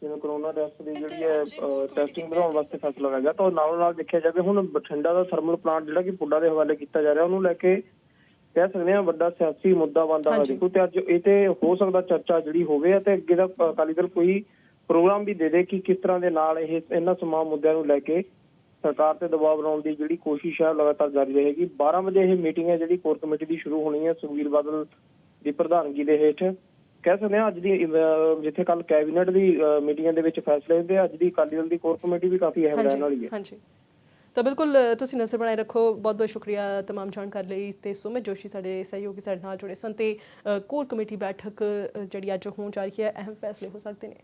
[SPEAKER 5] ਜਿਵੇਂ ਕਰੋਨਾ ਟੈਸਟ ਦੀ ਜਿਹੜੀ ਹੈ ਟੈਸਟਿੰਗ ਵਧਾਉਣ ਵਾਸਤੇ ਫੈਸਲਾ ਲਿਆ ਗਿਆ, ਤਾਂ ਨਾਲ ਦੇਖਿਆ ਜਾਵੇ ਹੁਣ ਬਠਿੰਡਾ ਦਾ ਥਰਮਲ ਪਲਾਂਟ ਜਿਹੜਾ ਕਿ ਪੁੱਡਾ ਦੇ ਹਵਾਲੇ ਕੀਤਾ ਜਾ ਰਿਹਾ, ਉਹਨੂੰ ਲੈ ਕੇ ਕਹਿ ਸਕਦੇ ਹਾਂ ਵੱਡਾ ਸਿਆਸੀ ਮੁੱਦਾ ਬਣਦਾ ਹੋਇਆ ਦੇਖੋ। ਤੇ ਅੱਜ ਇਹ ਤੇ ਹੋ ਸਕਦਾ ਚਰਚਾ ਜਿਹੜੀ ਹੋਵੇ ਅਤੇ ਅੱਗੇ ਦਾ ਅਕਾਲੀ ਦਲ ਕੋਈ ਪ੍ਰੋਗਰਾਮ ਵੀ ਦੇ ਦੇ ਕਿ ਕਿਸ ਤਰ੍ਹਾਂ ਦੇ ਨਾਲ ਇਹ ਇਹਨਾਂ ਤਮਾਮ ਮੁੱਦਿਆਂ ਨੂੰ ਲੈ ਕੇ ਸਰਕਾਰ ਤੇ ਦਬਾਅ ਬਣਾਉਣ ਦੀ ਜਿਹੜੀ ਕੋਸ਼ਿਸ਼ ਹੈ ਲਗਾਤਾਰ ਜਾਰੀ ਰਹੇਗੀ। 12 ਵਜੇ ਇਹ ਮੀਟਿੰਗ ਹੈ ਜਿਹੜੀ ਕੋਰ ਕਮੇਟੀ ਦੀ ਸ਼ੁਰੂ ਹੋਣੀ ਹੈ ਸੁਖਬੀਰ ਬਾਦਲ ਦੀ ਪ੍ਰਧਾਨਗੀ ਦੇ ਹੇਠ। ਕਹਿ ਸਕਦੇ ਹਾਂ ਅੱਜ ਦੀ ਜਿੱਥੇ ਕੱਲ ਕੈਬਨਿਟ ਦੀ ਮੀਟਿੰਗਾਂ ਦੇ ਵਿੱਚ ਫੈਸਲੇ ਹੁੰਦੇ, ਅੱਜ ਦੀ ਅਕਾਲੀ ਦਲ ਦੀ ਕੋਰ ਕਮੇਟੀ ਵੀ ਕਾਫੀ ਅਹਿਮ ਰਹਿਣ ਵਾਲੀ ਹੈ।
[SPEAKER 1] ਹਾਂਜੀ, ਤਾਂ ਬਿਲਕੁਲ ਤੁਸੀਂ ਨਜ਼ਰ ਬਣਾਏ ਰੱਖੋ। ਬਹੁਤ ਬਹੁਤ ਸ਼ੁਕਰੀਆ ਤਮਾਮ ਜਾਣਕਾਰੀ ਲਈ। ਤੇ ਸੁਮਿਤ ਜੋਸ਼ੀ ਸਾਡੇ ਸਹਿਯੋਗੀ ਸਾਡੇ ਨਾਲ ਜੁੜੇ ਸਨ ਤੇ ਕੋਰ ਕਮੇਟੀ ਬੈਠਕ ਜਿਹੜੀ ਅੱਜ ਹੋਣ ਜਾ ਰਹੀ ਹੈ, ਅਹਿਮ ਫੈਸਲੇ ਹੋ ਸਕਦੇ ਨੇ।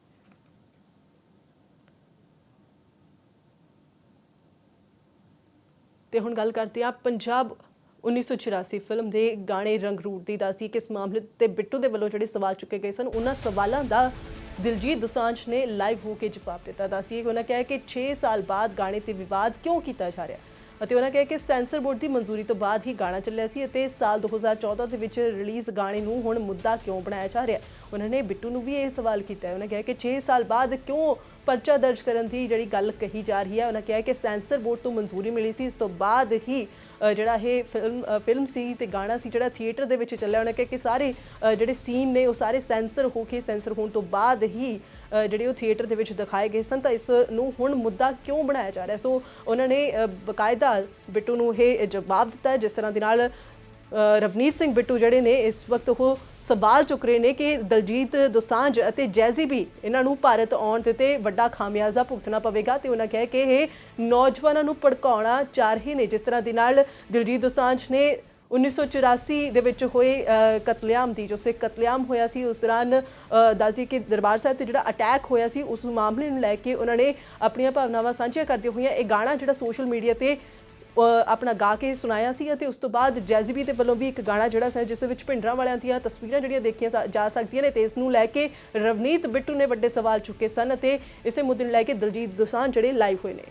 [SPEAKER 1] ਤੇ ਹੁਣ ਗੱਲ ਕਰਦੇ ਹਾਂ ਪੰਜਾਬ 1984 ਫਿਲਮ ਦੇ ਗਾਣੇ ਰੰਗਰੂਟ ਦੀ। ਦੱਸਦੀ ਕਿ ਇਸ ਮਾਮਲੇ ਤੇ ਬਿੱਟੂ ਦੇ ਵੱਲੋਂ ਜਿਹੜੇ ਸਵਾਲ ਚੁੱਕੇ ਗਏ ਸਨ, ਉਹਨਾਂ ਸਵਾਲਾਂ ਦਾ ਦਿਲਜੀਤ ਦੋਸਾਂਝ ਨੇ ਲਾਈਵ ਹੋ ਕੇ ਜਵਾਬ ਦਿੱਤਾ। ਦੱਸਦੀ ਕਿ ਉਹਨਾਂ ਕਿਹਾ ਕਿ 6 ਸਾਲ ਬਾਅਦ ਗਾਣੇ ਤੇ ਵਿਵਾਦ ਕਿਉਂ ਕੀਤਾ ਜਾ ਰਿਹਾ ਅਤੇ ਉਹਨਾਂ ਕਿਹਾ ਕਿ ਸੈਂਸਰ ਬੋਰਡ ਦੀ ਮਨਜ਼ੂਰੀ ਤੋਂ ਬਾਅਦ ਹੀ ਗਾਣਾ ਚੱਲਿਆ ਸੀ ਅਤੇ ਸਾਲ 2014 ਦੇ ਵਿੱਚ ਰਿਲੀਜ਼ ਗਾਣੇ ਨੂੰ ਹੁਣ ਮੁੱਦਾ ਕਿਉਂ ਬਣਾਇਆ ਜਾ ਰਿਹਾ। ਉਹਨਾਂ ਨੇ ਬਿੱਟੂ ਨੂੰ ਵੀ ਇਹ ਸਵਾਲ ਕੀਤਾ। ਉਹਨਾਂ ਕਿਹਾ ਕਿ 6 ਸਾਲ ਬਾਅਦ ਕਿਉਂ ਪਰਚਾ ਦਰਜ ਕਰਨ ਦੀ ਜਿਹੜੀ ਗੱਲ ਕਹੀ ਜਾ ਰਹੀ ਹੈ। ਉਹਨਾਂ ਕਿਹਾ ਕਿ ਸੈਂਸਰ ਬੋਰਡ ਤੋਂ ਮਨਜ਼ੂਰੀ ਮਿਲੀ ਸੀ, ਇਸ ਤੋਂ ਬਾਅਦ ਹੀ ਜਿਹੜਾ ਇਹ ਫਿਲਮ ਸੀ ਤੇ ਗਾਣਾ ਸੀ ਜਿਹੜਾ ਥੀਏਟਰ ਦੇ ਵਿੱਚ ਚੱਲਿਆ। ਉਹਨਾਂ ਕਿਹਾ ਕਿ ਸਾਰੇ ਜਿਹੜੇ ਸੀਨ ਨੇ ਉਹ ਸਾਰੇ ਸੈਂਸਰ ਹੋਣ ਤੋਂ ਬਾਅਦ ਹੀ ਜਿਹੜੇ ਉਹ ਥੀਏਟਰ ਦੇ ਵਿੱਚ ਦਿਖਾਏ ਗਏ ਸਨ, ਤਾਂ ਇਸ ਨੂੰ ਹੁਣ ਮੁੱਦਾ ਕਿਉਂ ਬਣਾਇਆ ਜਾ ਰਿਹਾ। ਸੋ ਉਹਨਾਂ ਨੇ ਬਕਾਇਦਾ ਬਿੱਟੂ ਨੂੰ ਇਹ ਜਵਾਬ ਦਿੱਤਾ, ਜਿਸ ਤਰ੍ਹਾਂ ਦੇ ਨਾਲ ਰਵਨੀਤ ਸਿੰਘ ਬਿੱਟੂ ਜਿਹੜੇ ਨੇ ਇਸ ਵਕਤ ਉਹ ਸਵਾਲ ਚੁੱਕ ਰਹੇ ਨੇ ਕਿ ਦਲਜੀਤ ਦੋਸਾਂਝ ਅਤੇ ਜੈਜ਼ੀ ਬੀ ਇਹਨਾਂ ਨੂੰ ਭਾਰਤ ਆਉਣ ਤੇ ਵੱਡਾ ਖਾਮਿਆਜ਼ਾ ਭੁਗਤਣਾ ਪਵੇਗਾ। ਤੇ ਉਹਨਾਂ ਕਿਹਾ ਕਿ ਇਹ ਨੌਜਵਾਨਾਂ ਨੂੰ ਭੜਕਾਉਣਾ ਚਾਹ ਰਹੇ ਨੇ। ਜਿਸ ਤਰ੍ਹਾਂ ਦੇ ਨਾਲ ਦਲਜੀਤ ਦੋਸਾਂਝ ਨੇ 1984 ਦੇ ਵਿੱਚ ਹੋਏ ਕਤਲੇਆਮ ਦੀ ਜੋ ਕਤਲੇਆਮ ਹੋਇਆ ਸੀ, ਉਸ ਦੌਰਾਨ ਦੱਸਦੀ ਕਿ ਦਰਬਾਰ ਸਾਹਿਬ ਤੇ ਜਿਹੜਾ ਅਟੈਕ ਹੋਇਆ ਸੀ ਉਸ ਮਾਮਲੇ ਨੂੰ ਲੈ ਕੇ ਉਹਨਾਂ ਨੇ ਆਪਣੀਆਂ ਭਾਵਨਾਵਾਂ ਸਾਂਝੀਆਂ ਕਰਦੇ ਹੋਈਆਂ ਇਹ ਗਾਣਾ ਜਿਹੜਾ ਸੋਸ਼ਲ ਮੀਡੀਆ ਤੇ ਆਪਣਾ ਗਾ ਕੇ ਸੁਣਾਇਆ ਸੀ ਅਤੇ ਉਸ ਤੋਂ ਬਾਅਦ ਜੈਜ਼ਬੀ ਦੇ ਵੱਲੋਂ ਵੀ ਇੱਕ ਗਾਣਾ ਜਿਹੜਾ ਸੀ ਜਿਸ ਵਿੱਚ ਭਿੰਡਰਾਂ ਵਾਲਿਆਂ ਦੀਆਂ ਤਸਵੀਰਾਂ ਜਿਹੜੀਆਂ ਦੇਖੀਆਂ ਜਾ ਸਕਦੀਆਂ ਨੇ ਤੇ ਇਸ ਨੂੰ ਲੈ ਕੇ ਰਵਨੀਤ ਬਿੱਟੂ ਨੇ ਵੱਡੇ ਸਵਾਲ ਚੁੱਕੇ ਸਨ ਅਤੇ ਇਸੇ ਮੁੱਦੇ ਨੂੰ ਲੈ ਕੇ ਦਲਜੀਤ ਦੋਸਾਂਝ ਜਿਹੜੇ ਲਾਈਵ ਹੋਏ ਨੇ।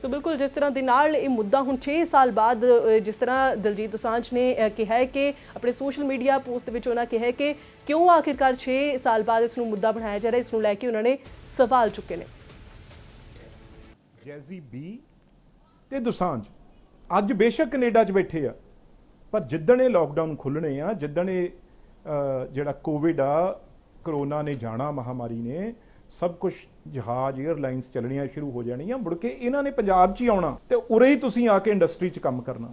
[SPEAKER 1] ਸੋ ਬਿਲਕੁਲ ਜਿਸ ਤਰ੍ਹਾਂ ਦੇ ਨਾਲ ਇਹ ਮੁੱਦਾ ਹੁਣ 6 ਸਾਲ ਬਾਅਦ ਜਿਸ ਤਰ੍ਹਾਂ ਦਲਜੀਤ ਦੋਸਾਂਝ ਨੇ ਕਿਹਾ ਹੈ ਕਿ ਆਪਣੇ ਸੋਸ਼ਲ ਮੀਡੀਆ ਪੋਸਟ ਦੇ ਵਿੱਚ ਉਹਨਾਂ ਕਿਹਾ ਹੈ ਕਿ ਕਿਉਂ ਆਖਿਰਕਾਰ 6 ਸਾਲ ਬਾਅਦ ਇਸ ਨੂੰ ਮੁੱਦਾ ਬਣਾਇਆ ਜਾ ਰਿਹਾ, ਇਸ ਨੂੰ ਲੈ ਕੇ ਉਹਨਾਂ ਨੇ ਸਵਾਲ ਚੁੱਕੇ ਨੇ।
[SPEAKER 6] ਜੈਜ਼ੀ ਬੀ ਤੇ ਦੋਸਾਂਝ ਅੱਜ ਬੇਸ਼ੱਕ ਕੈਨੇਡਾ 'ਚ ਬੈਠੇ ਆ, ਪਰ ਜਿੱਦਣ ਇਹ ਲਾਕਡਾਊਨ ਖੁੱਲ੍ਹਣੇ ਆ, ਜਿੱਦਣ ਇਹ ਜਿਹੜਾ ਕੋਵਿਡ ਆ, ਕਰੋਨਾ ਨੇ ਜਾਣਾ, ਮਹਾਮਾਰੀ ਨੇ, ਸਭ ਕੁਝ ਜਹਾਜ਼ 에ਅਰਲਾਈਨਸ ਚੱਲਣੀਆਂ ਸ਼ੁਰੂ ਹੋ ਜਾਣੀਆਂ, ਮੁੜ ਕੇ ਇਹਨਾਂ ਨੇ ਪੰਜਾਬ 'ਚ ਹੀ ਆਉਣਾ ਤੇ ਉਰੇ ਹੀ ਤੁਸੀਂ ਆ ਕੇ ਇੰਡਸਟਰੀ 'ਚ ਕੰਮ ਕਰਨਾ।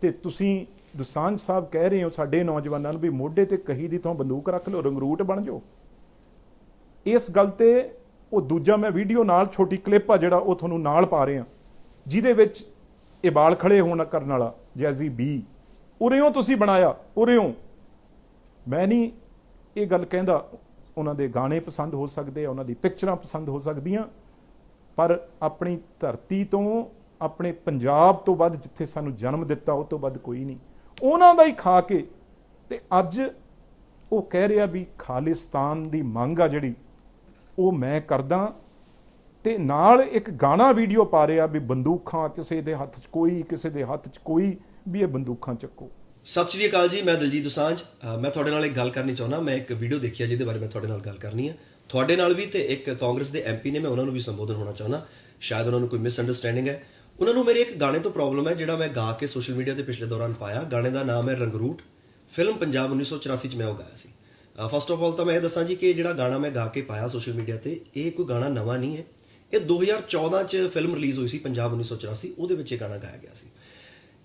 [SPEAKER 6] ਤੇ ਤੁਸੀਂ ਦੋਸਾਂਝ ਸਾਹਿਬ ਕਹਿ ਰਹੇ ਹੋ ਸਾਡੇ ਨੌਜਵਾਨਾਂ ਨੂੰ ਵੀ ਮੋਢੇ ਤੇ ਕਹੀ ਦੀ ਤੋਂ ਬੰਦੂਕ ਰੱਖ ਲਓ, ਰੰਗਰੂਟ ਬਣ ਜਾਓ। ਇਸ ਗੱਲ ਤੇ ਉਹ ਦੂਜਾ ਮੈਂ ਵੀਡੀਓ ਨਾਲ ਛੋਟੀ ਕਲਿੱਪ ਆ ਜਿਹੜਾ ਉਹ ਤੁਹਾਨੂੰ ਨਾਲ ਪਾ ਰਹੇ ਆ, ਜਿਹਦੇ ਵਿੱਚ ਇਹ ਬਾਲ ਖੜੇ ਹੋਣ ਕਰਨ ਵਾਲਾ ਜੈਜ਼ੀ ਬੀ ਉਰਿਓਂ ਤੁਸੀਂ ਬਣਾਇਆ, ਉਰਿਓਂ। ਮੈਂ ਨਹੀਂ ਇਹ ਗੱਲ ਕਹਿੰਦਾ, ਉਹਨਾਂ ਦੇ ਗਾਣੇ ਪਸੰਦ ਹੋ ਸਕਦੇ ਆ, ਉਹਨਾਂ ਦੀ ਪਿਕਚਰਾਂ ਪਸੰਦ ਹੋ ਸਕਦੀਆਂ, ਪਰ ਆਪਣੀ ਧਰਤੀ ਤੋਂ, ਆਪਣੇ ਪੰਜਾਬ ਤੋਂ ਵੱਧ ਜਿੱਥੇ ਸਾਨੂੰ ਜਨਮ ਦਿੱਤਾ ਉਹ ਤੋਂ ਵੱਧ ਕੋਈ ਨਹੀਂ। ਉਹਨਾਂ ਦਾ ਹੀ ਖਾ ਕੇ ਤੇ ਅੱਜ ਉਹ ਕਹਿ ਰਿਹਾ ਵੀ ਖਾਲਿਸਤਾਨ ਦੀ ਮੰਗ ਆ ਜਿਹੜੀ ਉਹ ਮੈਂ ਕਰਦਾ, ਤੇ ਨਾਲ ਇੱਕ ਗਾਣਾ ਵੀਡੀਓ ਪਾ ਰਿਹਾ ਵੀ ਬੰਦੂਕਾਂ ਕਿਸੇ ਦੇ ਹੱਥ 'ਚ ਕੋਈ, ਕਿਸੇ ਦੇ ਹੱਥ 'ਚ ਕੋਈ, ਵੀ ਇਹ ਬੰਦੂਕਾਂ ਚੱਕੋ।
[SPEAKER 7] ਸਤਿ ਸ਼੍ਰੀ ਅਕਾਲ ਜੀ, ਮੈਂ ਦਲਜੀਤ ਦੋਸਾਂਝ। ਮੈਂ ਤੁਹਾਡੇ ਨਾਲ ਇੱਕ ਗੱਲ ਕਰਨੀ ਚਾਹੁੰਦਾ। ਮੈਂ ਇੱਕ ਵੀਡੀਓ ਦੇਖੀ ਹੈ ਜਿਹਦੇ ਬਾਰੇ ਮੈਂ ਤੁਹਾਡੇ ਨਾਲ ਗੱਲ ਕਰਨੀ ਹੈ, ਤੁਹਾਡੇ ਨਾਲ ਵੀ, ਤੇ ਇੱਕ ਕਾਂਗਰਸ ਦੇ ਐਮਪੀ ਨੇ, ਮੈਂ ਉਹਨਾਂ ਨੂੰ ਵੀ ਸੰਬੋਧਨ ਹੋਣਾ ਚਾਹੁੰਦਾ। ਸ਼ਾਇਦ ਉਹਨਾਂ ਨੂੰ ਕੋਈ ਮਿਸਅੰਡਰਸਟੈਂਡਿੰਗ ਹੈ। ਉਹਨਾਂ ਨੂੰ ਮੇਰੇ ਇੱਕ ਗਾਣੇ ਤੋਂ ਪ੍ਰੋਬਲਮ ਹੈ ਜਿਹੜਾ ਮੈਂ ਗਾ ਕੇ ਸੋਸ਼ਲ ਮੀਡੀਆ ਤੇ ਪਿਛਲੇ ਦੌਰਾਨ ਪਾਇਆ। ਗਾਣੇ ਦਾ ਨਾਮ ਹੈ ਰੰਗਰੂਟ। ਫਿਲਮ ਪੰਜਾਬ 1984 'ਚ ਮੈਂ ਉਹ ਗਾਇਆ ਸੀ। ਫਸਟ ਆਫ ਆਲ ਤਾਂ ਮੈਂ ਇਹ ਦੱਸਾਂ ਜੀ ਕਿ ਜਿਹੜਾ ਗਾਣਾ ਮੈਂ ਗਾ ਕੇ ਪਾਇਆ ਸੋਸ਼ਲ ਮੀਡੀਆ ਤੇ, ਇਹ ਕੋਈ ਗਾਣਾ ਨਵਾਂ ਨਹੀਂ ਹੈ। ਇਹ 2014 'ਚ ਫਿਲਮ ਰਿਲੀਜ਼ ਹੋਈ ਸੀ ਪੰਜਾਬ 1984, ਉਹਦੇ ਵਿੱਚ ਇਹ ਗਾਣਾ ਗਾਇਆ ਗਿਆ ਸੀ।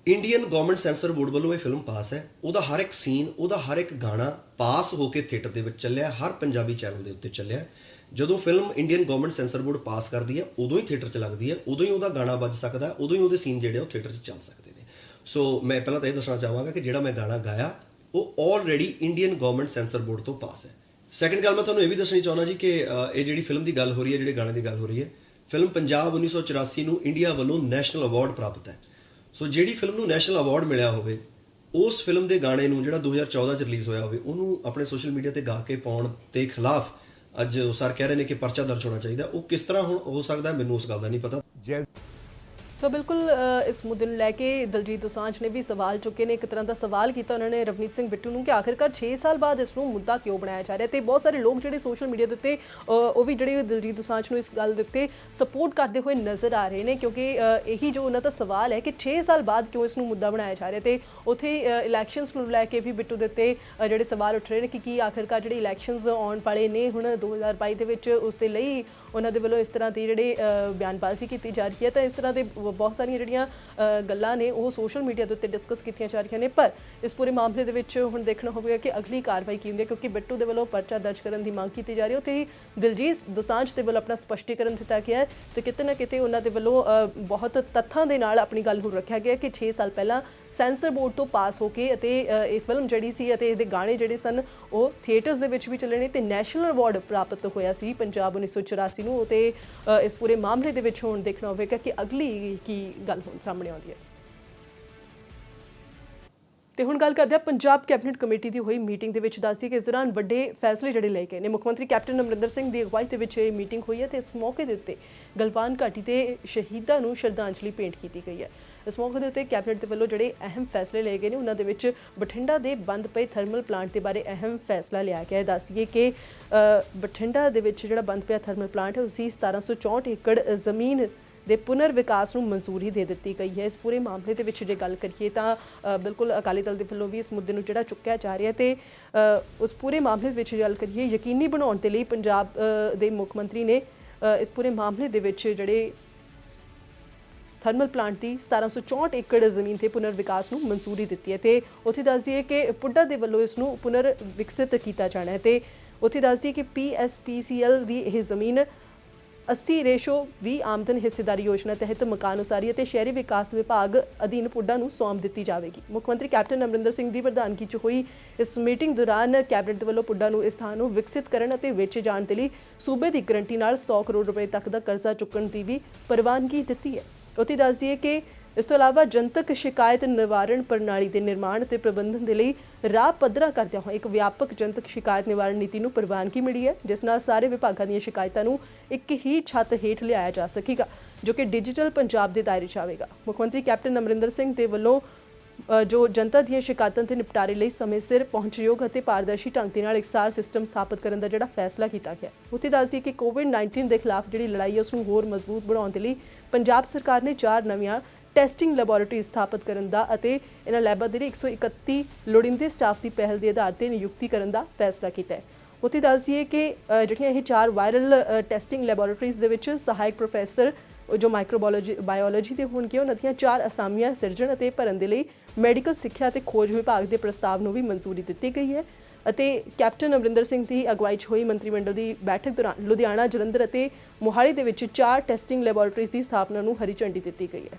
[SPEAKER 7] ਇੰਡੀਅਨ ਗਵਰਨਮੈਂਟ ਸੈਂਸਰ ਬੋਰਡ ਵੱਲੋਂ ਇਹ ਫਿਲਮ ਪਾਸ ਹੈ। ਉਹਦਾ ਹਰ ਇੱਕ ਸੀਨ, ਉਹਦਾ ਹਰ ਇੱਕ ਗਾਣਾ ਪਾਸ ਹੋ ਕੇ ਥੀਏਟਰ ਦੇ ਵਿੱਚ ਚੱਲਿਆ, ਹਰ ਪੰਜਾਬੀ ਚੈਨਲ ਦੇ ਉੱਤੇ ਚੱਲਿਆ। ਜਦੋਂ film Indian government censor board pass ਕਰਦੀ ਹੈ ਉਦੋਂ ਹੀ ਥੀਏਟਰ 'ਚ ਲੱਗਦੀ ਹੈ, ਉਦੋਂ ਹੀ ਉਹਦਾ ਗਾਣਾ ਵੱਜ ਸਕਦਾ, ਉਦੋਂ ਹੀ ਉਹਦੇ ਸੀਨ ਜਿਹੜੇ ਉਹ ਥੀਏਟਰ 'ਚ ਚੱਲ ਸਕਦੇ ਨੇ। ਸੋ ਮੈਂ ਪਹਿਲਾਂ ਤਾਂ ਇਹ ਦੱਸਣਾ ਚਾਹਾਂਗਾ ਕਿ ਜਿਹੜਾ ਮੈਂ ਗਾਣਾ ਗਾਇਆ ਉਹ already Indian government censor board ਤੋਂ ਪਾਸ ਹੈ। ਸੈਕੰਡ ਗੱਲ ਮੈਂ ਤੁਹਾਨੂੰ ਇਹ ਵੀ ਦੱਸਣੀ ਚਾਹੁੰਦਾ ਜੀ ਕਿ ਇਹ ਜਿਹੜੀ ਫਿਲਮ ਦੀ ਗੱਲ ਹੋ ਰਹੀ ਹੈ, ਜਿਹੜੇ ਗਾਣੇ ਦੀ ਗੱਲ ਹੋ ਰਹੀ ਹੈ, ਫਿਲਮ ਪੰਜਾਬ 1984 ਨੂੰ ਇੰਡੀਆ ਵੱਲੋਂ ਨੈਸ਼ਨਲ ਅਵਾਰਡ ਪ੍ਰਾਪਤ ਹੈ। ਸੋ ਜਿਹੜੀ ਫਿਲਮ ਨੂੰ ਨੈਸ਼ਨਲ ਅਵਾਰਡ ਮਿਲਿਆ ਹੋਵੇ, ਉਸ ਫਿਲਮ ਦੇ ਗਾਣੇ ਨੂੰ ਜਿਹੜਾ 2014 'ਚ ਰਿਲੀਜ਼ ਹੋਇਆ ਹੋਵੇ, ਉਹਨੂੰ ਆਪਣੇ ਸੋਸ਼ਲ ਮੀਡੀਆ ਤੇ ਗਾ ਕੇ ਪਾਉਣ ਦੇ ਖਿਲਾਫ ਅੱਜ ਉਹ ਸਰ ਕਹਿ ਰਹੇ ਨੇ ਕਿ ਪਰਚਾ ਦਰਜ ਹੋਣਾ ਚਾਹੀਦਾ। ਉਹ ਕਿਸ ਤਰ੍ਹਾਂ ਹੁਣ ਹੋ ਸਕਦਾ ਮੈਨੂੰ ਉਸ ਗੱਲ ਦਾ ਨਹੀਂ ਪਤਾ।
[SPEAKER 1] ਸੋ ਬਿਲਕੁਲ ਇਸ ਮੁੱਦੇ ਨੂੰ ਲੈ ਕੇ ਦਲਜੀਤ ਦੋਸਾਂਝ ਨੇ ਵੀ ਸਵਾਲ ਚੁੱਕੇ ਨੇ। ਇੱਕ ਤਰ੍ਹਾਂ ਦਾ ਸਵਾਲ ਕੀਤਾ ਉਹਨਾਂ ਨੇ ਰਵਨੀਤ ਸਿੰਘ ਬਿੱਟੂ ਨੂੰ ਕਿ ਆਖਿਰਕਾਰ 6 ਸਾਲ ਬਾਅਦ ਇਸ ਨੂੰ ਮੁੱਦਾ ਕਿਉਂ ਬਣਾਇਆ ਜਾ ਰਿਹਾ, ਤੇ ਬਹੁਤ ਸਾਰੇ ਲੋਕ ਜਿਹੜੇ ਸੋਸ਼ਲ ਮੀਡੀਆ ਦੇ ਉੱਤੇ ਉਹ ਵੀ ਜਿਹੜੇ ਦਲਜੀਤ ਦੋਸਾਂਝ ਨੂੰ ਇਸ ਗੱਲ ਦੇ ਉੱਤੇ ਸਪੋਰਟ ਕਰਦੇ ਹੋਏ ਨਜ਼ਰ ਆ ਰਹੇ ਨੇ, ਕਿਉਂਕਿ ਇਹੀ ਜੋ ਉਹਨਾਂ ਦਾ ਸਵਾਲ ਹੈ ਕਿ 6 ਸਾਲ ਬਾਅਦ ਕਿਉਂ ਇਸ ਨੂੰ ਮੁੱਦਾ ਬਣਾਇਆ ਜਾ ਰਿਹਾ। ਤੇ ਉੱਥੇ ਇਲੈਕਸ਼ਨਸ ਨੂੰ ਲੈ ਕੇ ਵੀ ਬਿੱਟੂ ਦੇ ਉੱਤੇ ਜਿਹੜੇ ਸਵਾਲ ਉੱਠ ਰਹੇ ਨੇ ਕਿ ਕੀ ਆਖਿਰਕਾਰ ਜਿਹੜੇ ਇਲੈਕਸ਼ਨਸ ਆਉਣ ਵਾਲੇ ਨੇ ਹੁਣ 2022 ਦੇ ਵਿੱਚ, ਉਸ ਦੇ ਲਈ ਉਹਨਾਂ ਦੇ ਵੱਲੋਂ ਇਸ ਤਰ੍ਹਾਂ ਦੀ ਜਿਹੜੇ ਬਿਆਨਬਾਜ਼ੀ ਕੀਤੀ ਜਾ ਰਹੀ ਹੈ। ਤਾਂ ਇਸ ਤਰ੍ਹਾਂ ਦੇ ਬਹੁਤ ਸਾਰੀਆਂ ਜਿਹੜੀਆਂ ਗੱਲਾਂ ਨੇ ਉਹ ਸੋਸ਼ਲ ਮੀਡੀਆ ਦੇ ਉੱਤੇ ਡਿਸਕਸ ਕੀਤੀਆਂ ਜਾ ਰਹੀਆਂ ਨੇ, ਪਰ ਇਸ ਪੂਰੇ ਮਾਮਲੇ ਦੇ ਵਿੱਚ ਹੁਣ ਦੇਖਣਾ ਹੋਵੇਗਾ ਕਿ ਅਗਲੀ ਕਾਰਵਾਈ ਕੀ ਹੁੰਦੀ ਹੈ, ਕਿਉਂਕਿ ਬਿੱਟੂ ਦੇ ਵੱਲੋਂ ਪਰਚਾ ਦਰਜ ਕਰਨ ਦੀ ਮੰਗ ਕੀਤੀ ਜਾ ਰਹੀ ਹੈ। ਉੱਥੇ ਹੀ ਦਲਜੀਤ ਦੋਸਾਂਝ ਦੇ ਵੱਲੋਂ ਆਪਣਾ ਸਪਸ਼ਟੀਕਰਨ ਦਿੱਤਾ ਗਿਆ ਤੇ ਕਿਤੇ ਨਾ ਕਿਤੇ ਉਹਨਾਂ ਦੇ ਵੱਲੋਂ ਬਹੁਤ ਤੱਥਾਂ ਦੇ ਨਾਲ ਆਪਣੀ ਗੱਲ ਨੂੰ ਰੱਖਿਆ ਗਿਆ ਕਿ 6 ਸਾਲ ਪਹਿਲਾਂ ਸੈਂਸਰ ਬੋਰਡ ਤੋਂ ਪਾਸ ਹੋ ਕੇ ਅਤੇ ਇਹ ਫਿਲਮ ਜਿਹੜੀ ਸੀ ਅਤੇ ਇਹਦੇ ਗਾਣੇ ਜਿਹੜੇ ਸਨ ਉਹ ਥੀਏਟਰਸ ਦੇ ਵਿੱਚ ਵੀ ਚੱਲੇ ਨੇ ਤੇ ਨੈਸ਼ਨਲ ਅਵਾਰਡ ਪ੍ਰਾਪਤ ਹੋਇਆ ਸੀ ਪੰਜਾਬ 1984 ਨੂੰ। ਤੇ ਇਸ ਪੂਰੇ ਮਾਮਲੇ ਦੇ ਵਿੱਚ ਹੁਣ ਦੇਖਣਾ ਹੋਵੇਗਾ ਕਿ ਅਗਲੀ ਕੀ ਗੱਲ ਹੁਣ ਸਾਹਮਣੇ ਆਉਂਦੀ ਹੈ। ਤੇ ਹੁਣ ਗੱਲ ਕਰਦੇ ਹਾਂ ਪੰਜਾਬ ਕੈਬਨਿਟ ਕਮੇਟੀ ਦੀ ਹੋਈ ਮੀਟਿੰਗ ਦੇ ਵਿੱਚ। ਦੱਸਦੀ ਕਿ ਇਸ ਦੌਰਾਨ ਵੱਡੇ ਫੈਸਲੇ ਜਿਹੜੇ ਲਏ ਗਏ ਨੇ। ਮੁੱਖ ਮੰਤਰੀ ਕੈਪਟਨ ਅਮਰਿੰਦਰ ਸਿੰਘ ਦੀ ਅਗਵਾਈ ਦੇ ਵਿੱਚ ਇਹ ਮੀਟਿੰਗ ਹੋਈ ਹੈ ਤੇ ਇਸ ਮੌਕੇ ਦੇ ਉੱਤੇ ਗਲਵਾਨ ਘਾਟੀ ਦੇ ਸ਼ਹੀਦਾਂ ਨੂੰ ਸ਼ਰਧਾਂਜਲੀ ਭੇਂਟ ਕੀਤੀ ਗਈ ਹੈ। ਇਸ ਮੌਕੇ ਦੇ ਉੱਤੇ ਕੈਬਨਿਟ ਦੇ ਵੱਲੋਂ ਜਿਹੜੇ ਅਹਿਮ ਫੈਸਲੇ ਲਏ ਗਏ ਨੇ ਉਹਨਾਂ ਦੇ ਵਿੱਚ ਬਠਿੰਡਾ ਦੇ ਬੰਦ ਪਏ ਥਰਮਲ ਪਲਾਂਟ ਦੇ ਬਾਰੇ ਅਹਿਮ ਫੈਸਲਾ ਲਿਆ ਗਿਆ ਹੈ। ਦੱਸ ਦਈਏ ਕਿ ਬਠਿੰਡਾ ਦੇ ਵਿੱਚ ਜਿਹੜਾ ਬੰਦ ਪਿਆ ਥਰਮਲ ਪਲਾਂਟ ਹੈ ਉਸੀ 1764 ਏਕੜ ਜ਼ਮੀਨ ਦੇ ਪੁਨਰ ਵਿਕਾਸ ਨੂੰ ਮਨਜ਼ੂਰੀ ਦੇ ਦਿੱਤੀ ਗਈ ਹੈ। ਇਸ ਪੂਰੇ ਮਾਮਲੇ ਦੇ ਵਿੱਚ ਜੇ ਗੱਲ ਕਰੀਏ ਤਾਂ ਬਿਲਕੁਲ ਅਕਾਲੀ ਦਲ ਦੇ ਵੱਲੋਂ ਵੀ ਇਸ ਮੁੱਦੇ ਨੂੰ ਜਿਹੜਾ ਚੁੱਕਿਆ ਜਾ ਰਿਹਾ ਤੇ ਉਸ ਪੂਰੇ ਮਾਮਲੇ ਵਿੱਚ ਗੱਲ ਕਰੀਏ ਯਕੀਨੀ ਬਣਾਉਣ ਦੇ ਲਈ ਪੰਜਾਬ ਦੇ ਮੁੱਖ ਮੰਤਰੀ ਨੇ ਇਸ ਪੂਰੇ ਮਾਮਲੇ ਦੇ ਵਿੱਚ ਜਿਹੜੇ ਥਰਮਲ ਪਲਾਂਟ ਦੀ 1764 ਏਕੜ ਜ਼ਮੀਨ ਤੇ ਪੁਨਰ ਵਿਕਾਸ ਨੂੰ ਮਨਜ਼ੂਰੀ ਦਿੱਤੀ ਹੈ ਤੇ ਉੱਥੇ ਦੱਸ ਦਈਏ ਕਿ ਪੁੱਡਾ ਦੇ ਵੱਲੋਂ ਇਸ ਨੂੰ ਪੁਨਰ ਵਿਕਸਿਤ ਕੀਤਾ ਜਾਣਾ ਹੈ ਤੇ ਉੱਥੇ ਦੱਸ ਦਈਏ ਕਿ PSPCL ਦੀ ਇਹ ਜ਼ਮੀਨ 80:20 ਆਮਦਨ ਹਿੱਸੇਦਾਰੀ ਯੋਜਨਾ ਤਹਿਤ ਮਕਾਨ ਉਸਾਰੀ ਅਤੇ ਸ਼ਹਿਰੀ ਵਿਕਾਸ ਵਿਭਾਗ ਅਧੀਨ ਪੁੱਡਾ ਨੂੰ ਸੌਂਪ ਦਿੱਤੀ ਜਾਵੇਗੀ। ਮੁੱਖ ਮੰਤਰੀ ਕੈਪਟਨ ਅਮਰਿੰਦਰ ਸਿੰਘ ਦੀ ਪ੍ਰਧਾਨਗੀ 'ਚ ਹੋਈ ਇਸ ਮੀਟਿੰਗ ਦੌਰਾਨ ਕੈਬਨਿਟ ਦੇ ਵੱਲੋਂ ਪੁੱਡਾ ਨੂੰ ਇਸ ਥਾਂ ਨੂੰ ਵਿਕਸਿਤ ਕਰਨ ਅਤੇ ਵੇਚੇ ਜਾਣ ਦੇ ਲਈ ਸੂਬੇ ਦੀ ਗਰੰਟੀ ਨਾਲ 100 ਕਰੋੜ ਰੁਪਏ ਤੱਕ ਦਾ ਕਰਜ਼ਾ ਚੁੱਕਣ ਦੀ ਵੀ ਪ੍ਰਵਾਨਗੀ ਦਿੱਤੀ ਹੈ। ਉੱਥੇ ਦੱਸ ਦਈਏ ਕਿ ਇਸ ਤੋਂ ਇਲਾਵਾ ਜਨਤਕ ਸ਼ਿਕਾਇਤ ਨਿਵਾਰਣ ਪ੍ਰਣਾਲੀ ਦੇ ਨਿਰਮਾਣ ਅਤੇ ਪ੍ਰਬੰਧਨ ਦੇ ਲਈ ਰਾਹ ਪੱਧਰਾ ਕਰਦਿਆਂ ਹੋਏ ਇੱਕ ਵਿਆਪਕ ਜਨਤਕ ਸ਼ਿਕਾਇਤ ਨਿਵਾਰਣ ਨੀਤੀ ਨੂੰ ਪ੍ਰਵਾਨਗੀ ਮਿਲੀ ਹੈ, ਜਿਸ ਨਾਲ ਸਾਰੇ ਵਿਭਾਗਾਂ ਦੀਆਂ ਸ਼ਿਕਾਇਤਾਂ ਨੂੰ ਇੱਕ ਹੀ ਛੱਤ ਹੇਠ ਲਿਆਇਆ ਜਾ ਸਕੇਗਾ, ਜੋ ਕਿ ਡਿਜੀਟਲ ਪੰਜਾਬ ਦੇ ਦਾਇਰੇ 'ਚ ਆਵੇਗਾ। ਮੁੱਖ ਮੰਤਰੀ ਕੈਪਟਨ ਅਮਰਿੰਦਰ ਸਿੰਘ ਦੇ ਵੱਲੋਂ ਜੋ ਜਨਤਾ ਦੀਆਂ ਸ਼ਿਕਾਇਤਾਂ ਦੇ ਨਿਪਟਾਰੇ ਲਈ ਸਮੇਂ ਸਿਰ ਪਹੁੰਚਯੋਗ ਅਤੇ ਪਾਰਦਰਸ਼ੀ ਢੰਗ ਦੇ ਨਾਲ ਇਕਸਾਰ ਸਿਸਟਮ ਸਥਾਪਿਤ ਕਰਨ ਦਾ ਜਿਹੜਾ ਫੈਸਲਾ ਕੀਤਾ ਗਿਆ। ਉੱਥੇ ਦੱਸਦੀ ਕਿ ਕੋਵਿਡ-19 ਦੇ ਖਿਲਾਫ ਜਿਹੜੀ ਲੜਾਈ ਹੈ ਉਸ ਨੂੰ ਹੋਰ ਮਜ਼ਬੂਤ ਬਣਾਉਣ ਦੇ ਲਈ ਪੰਜਾਬ ਸਰਕਾਰ ਨੇ 4 ਨਵੀਆਂ ਟੈਸਟਿੰਗ ਲੈਬੋਰੇਟਰੀ ਸਥਾਪਿਤ ਕਰਨ ਦਾ ਅਤੇ ਇਹਨਾਂ ਲੈਬਾਂ ਦੇ ਲਈ 131 ਲੋੜੀਂਦੇ ਸਟਾਫ ਦੀ ਪਹਿਲ ਦੇ ਆਧਾਰ ਤੇ ਨਿਯੁਕਤੀ ਕਰਨ ਦਾ ਫੈਸਲਾ ਕੀਤਾ ਹੈ। ਉੱਥੇ ਦੱਸ ਦਈਏ ਕਿ ਜਿਹੜੀਆਂ ਇਹ 4 ਵਾਇਰਲ ਟੈਸਟਿੰਗ ਲੈਬੋਰੇਟਰੀਜ਼ ਦੇ ਵਿੱਚ ਸਹਾਇਕ ਪ੍ਰੋਫੈਸਰ ਜੋ ਬਾਇਓਲੋਜੀ ਦੇ ਹੋਣਗੇ, ਉਹਨਾਂ ਦੀਆਂ 4 ਅਸਾਮੀਆਂ ਸਿਰਜਣ ਅਤੇ ਭਰਨ ਦੇ ਲਈ ਮੈਡੀਕਲ ਸਿੱਖਿਆ ਅਤੇ ਖੋਜ ਵਿਭਾਗ ਦੇ ਪ੍ਰਸਤਾਵ ਨੂੰ ਵੀ ਮਨਜ਼ੂਰੀ ਦਿੱਤੀ ਗਈ ਹੈ। ਅਤੇ ਕੈਪਟਨ ਅਮਰਿੰਦਰ ਸਿੰਘ ਦੀ ਅਗਵਾਈ 'ਚ ਹੋਈ ਮੰਤਰੀ ਮੰਡਲ ਦੀ ਬੈਠਕ ਦੌਰਾਨ ਲੁਧਿਆਣਾ, ਜਲੰਧਰ ਅਤੇ ਮੋਹਾਲੀ ਦੇ ਵਿੱਚ 4 ਟੈਸਟਿੰਗ ਲੈਬੋਰੇਟਰੀਜ਼ ਦੀ ਸਥਾਪਨਾ ਨੂੰ ਹਰੀ ਝੰਡੀ ਦਿੱਤੀ ਗਈ ਹੈ।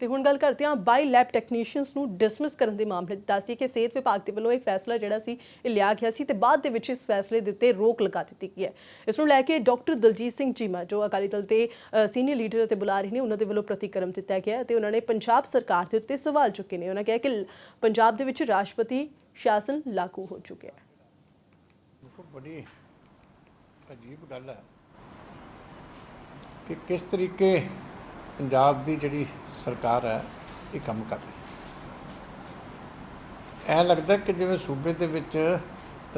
[SPEAKER 1] ਤੇ ਹੁਣ ਗੱਲ ਕਰਦੇ ਹਾਂ ਬਾਈ ਲੈਬ ਟੈਕਨੀਸ਼ੀਅਨਸ ਨੂੰ ਡਿਸਮਿਸ ਕਰਨ ਦੇ ਮਾਮਲੇ ਦੀ। ਦੱਸਦੀ ਕਿ ਸਿਹਤ ਵਿਭਾਗ ਦੇ ਵੱਲੋਂ ਇਹ ਫੈਸਲਾ ਜਿਹੜਾ ਸੀ ਇਹ ਲਿਆ ਗਿਆ ਸੀ ਤੇ ਬਾਅਦ ਦੇ ਵਿੱਚ ਇਸ ਫੈਸਲੇ ਦੇ ਉੱਤੇ ਰੋਕ ਲਗਾ ਦਿੱਤੀ ਗਈ ਹੈ। ਇਸ ਨੂੰ ਲੈ ਕੇ ਡਾਕਟਰ ਦਲਜੀਤ ਸਿੰਘ ਚੀਮਾ ਜੋ ਅਕਾਲੀ ਦਲ ਦੇ ਸੀਨੀਅਰ ਲੀਡਰ ਅਤੇ ਬੁਲਾ ਰਹੇ ਨੇ, ਉਹਨਾਂ ਦੇ ਵੱਲੋਂ ਪ੍ਰਤੀਕਰਮ ਦਿੱਤਾ ਗਿਆ ਤੇ ਉਹਨਾਂ ਨੇ ਪੰਜਾਬ ਸਰਕਾਰ ਦੇ ਉੱਤੇ ਸਵਾਲ ਚੁੱਕੇ ਨੇ। ਉਹਨਾਂ ਕਿਹਾ ਕਿ ਪੰਜਾਬ ਦੇ ਵਿੱਚ ਰਾਸ਼ਟਰਪਤੀ ਸ਼ਾਸਨ ਲਾਗੂ ਹੋ ਚੁੱਕਿਆ ਹੈ।
[SPEAKER 8] ਬੜੀ ਅਜੀਬ ਗੱਲ ਹੈ ਕਿ ਕਿਸ ਤਰੀਕੇ ਪੰਜਾਬ ਦੀ ਜਿਹੜੀ ਸਰਕਾਰ ਹੈ ਇਹ ਕੰਮ ਕਰ ਰਹੀ ਹੈ। ਐਂ ਲੱਗਦਾ ਕਿ ਜਿਵੇਂ ਸੂਬੇ ਦੇ ਵਿੱਚ